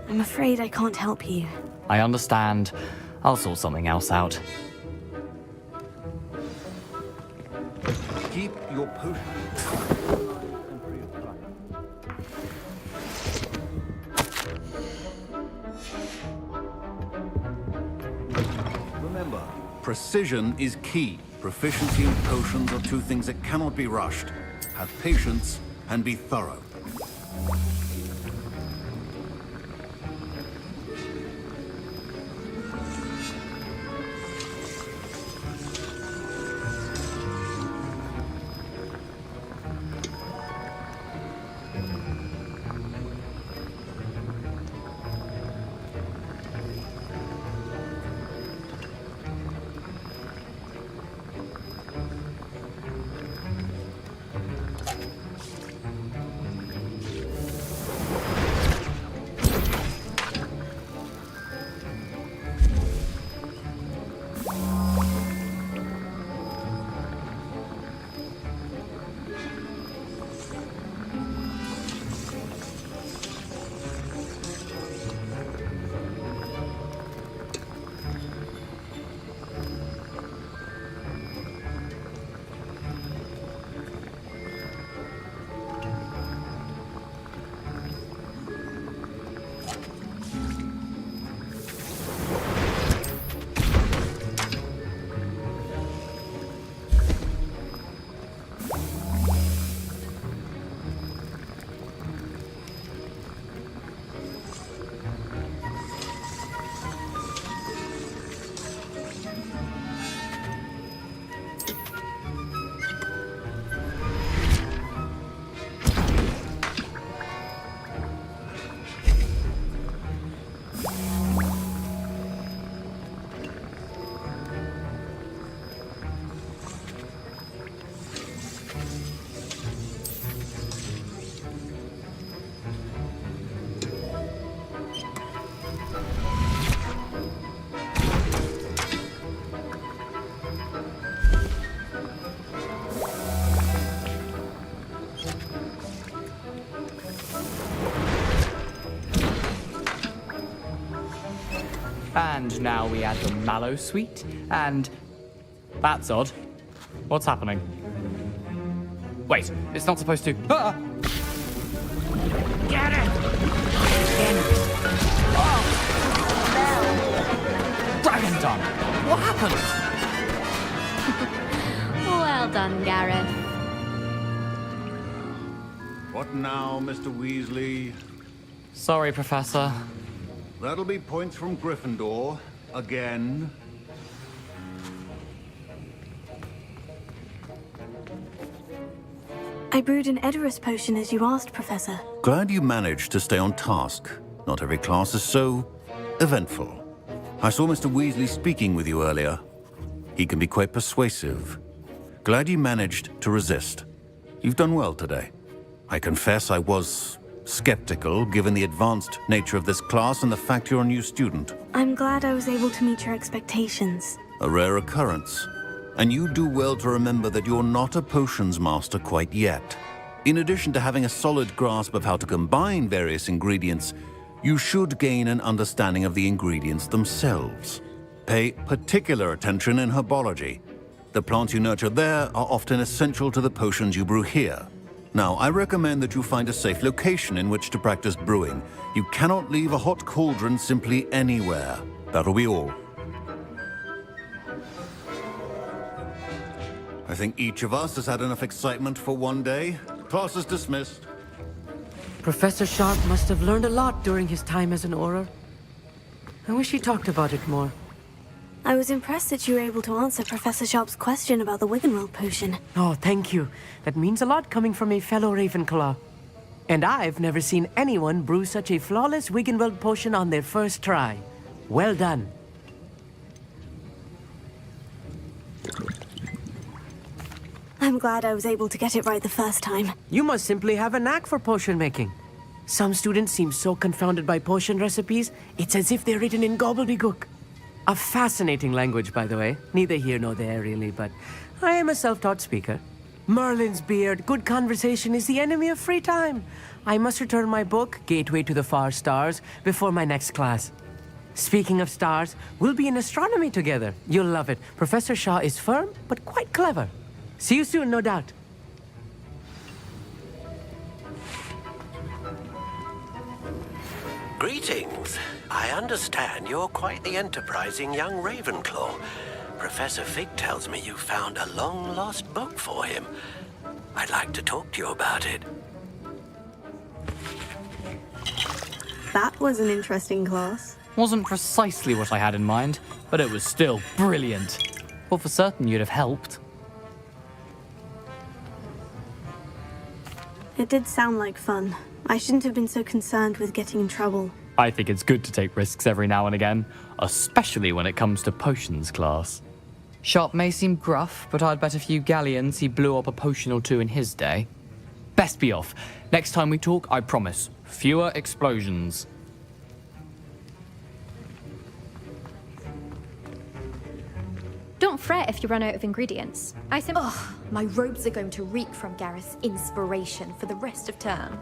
I'm afraid I can't help you. I understand. I'll sort something else out. Keep your potion. Remember, precision is key. Proficiency and potions are two things that cannot be rushed. Have patience and be thorough. And now we add the mallow sweet, and... That's odd. What's happening? Wait, it's not supposed to... Ah! Get it! Dragon Tongue! What happened? Well done, Gareth. What now, Mr. Weasley? Sorry, Professor. That'll be points from Gryffindor. Again. I brewed an Edurus potion as you asked, Professor. Glad you managed to stay on task. Not every class is so eventful. I saw Mr. Weasley speaking with you earlier. He can be quite persuasive. Glad you managed to resist. You've done well today. I confess I was skeptical, given the advanced nature of this class and the fact you're a new student. I'm glad I was able to meet your expectations. A rare occurrence. And you do well to remember that you're not a potions master quite yet. In addition to having a solid grasp of how to combine various ingredients, you should gain an understanding of the ingredients themselves. Pay particular attention in herbology. The plants you nurture there are often essential to the potions you brew here. Now, I recommend that you find a safe location in which to practice brewing. You cannot leave a hot cauldron simply anywhere. That'll be all. I think each of us has had enough excitement for one day. Class is dismissed. Professor Sharp must have learned a lot during his time as an Auror. I wish he talked about it more. I was impressed that you were able to answer Professor Sharp's question about the Wiggenweld potion. Oh, thank you. That means a lot coming from a fellow Ravenclaw. And I've never seen anyone brew such a flawless Wiggenweld potion on their first try. Well done. I'm glad I was able to get it right the first time. You must simply have a knack for potion making. Some students seem so confounded by potion recipes, it's as if they're written in gobbledygook. A fascinating language, by the way. Neither here nor there, really, but I am a self-taught speaker. Merlin's beard, good conversation is the enemy of free time. I must return my book, Gateway to the Far Stars, before my next class. Speaking of stars, we'll be in astronomy together. You'll love it. Professor Shaw is firm, but quite clever. See you soon, no doubt. Greetings. I understand you're quite the enterprising young Ravenclaw. Professor Fig tells me you found a long-lost book for him. I'd like to talk to you about it. That was an interesting class. Wasn't precisely what I had in mind, but it was still brilliant. Well, for certain you'd have helped. It did sound like fun. I shouldn't have been so concerned with getting in trouble. I think it's good to take risks every now and again, especially when it comes to potions class. Sharp may seem gruff, but I'd bet a few galleons he blew up a potion or two in his day. Best be off. Next time we talk, I promise, fewer explosions. Don't fret if you run out of ingredients. Ugh, my robes are going to reek from Gareth's inspiration for the rest of term.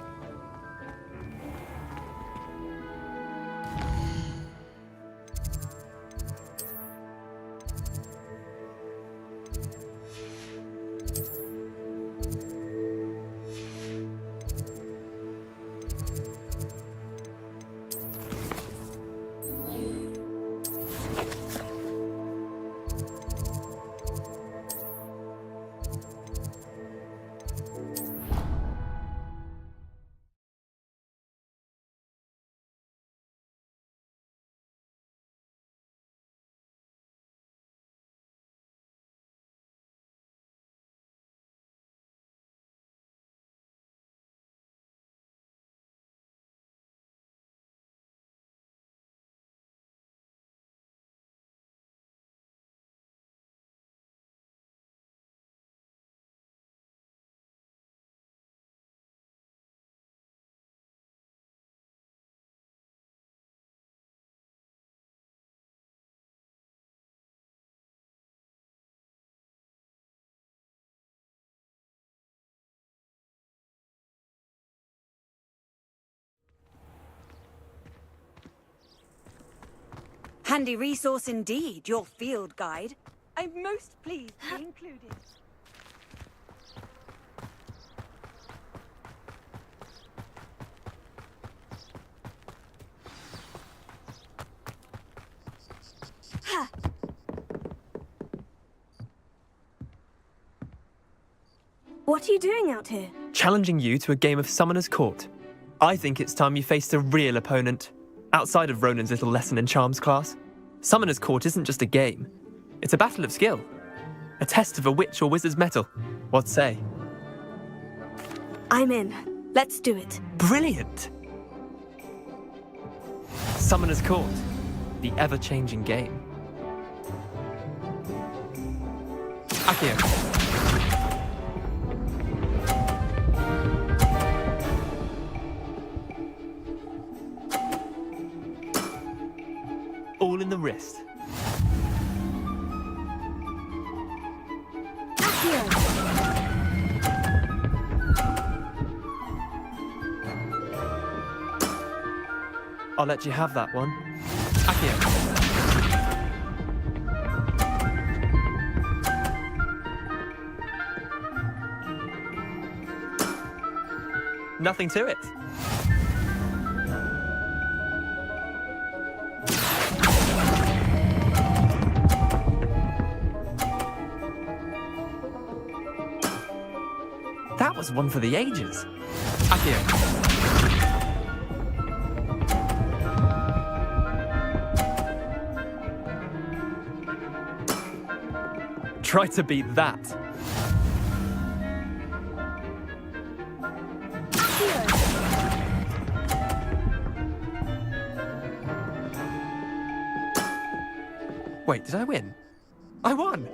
Handy resource indeed, your field guide. I'm most pleased to be included. What are you doing out here? Challenging you to a game of Summoner's Court. I think it's time you faced a real opponent. Outside of Ronan's little lesson in charms class, Summoner's Court isn't just a game. It's a battle of skill. A test of a witch or wizard's mettle. What say? I'm in. Let's do it. Brilliant! Summoner's Court. The ever-changing game. Accio. All in the wrist. I'll let you have that one. Accio. Nothing to it. That was one for the ages. Accio. Try to beat that. Wait, did I win? I won!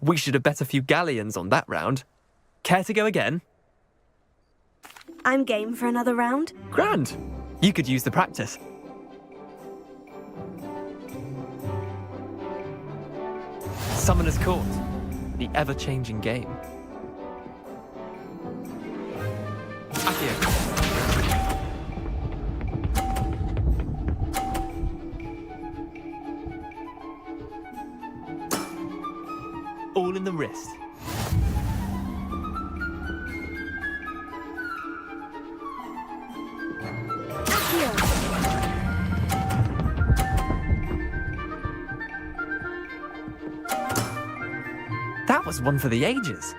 We should have bet a few galleons on that round. Care to go again? I'm game for another round. Grand! You could use the practice. Summoner's Court, the ever-changing game. Accio. All in the wrist. That was one for the ages.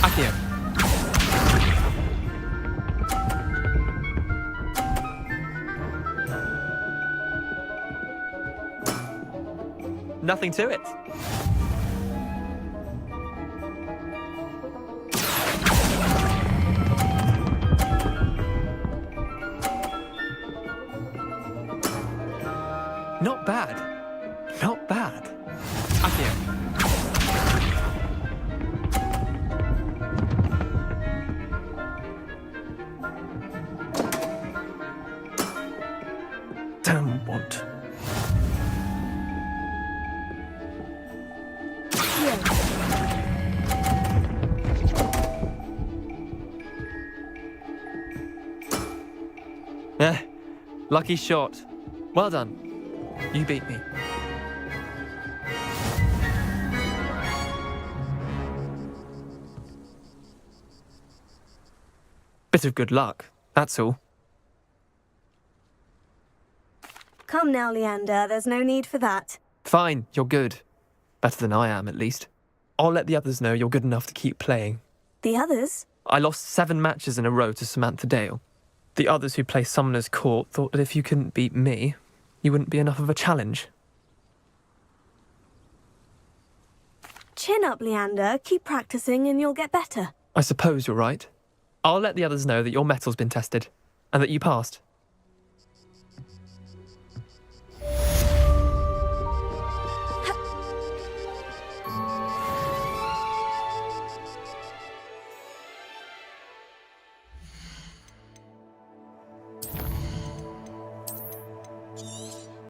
Accio. Nothing to it. Not bad. Not bad. Accio. Damn want. Lucky shot. Well done. You beat me. Bit of good luck, that's all. Come now, Leander, there's no need for that. Fine, you're good. Better than I am, at least. I'll let the others know you're good enough to keep playing. The others? I lost 7 matches in a row to Samantha Dale. The others who play Summoner's Court thought that if you couldn't beat me, you wouldn't be enough of a challenge. Chin up, Leander. Keep practicing and you'll get better. I suppose you're right. I'll let the others know that your metal's been tested, and that you passed.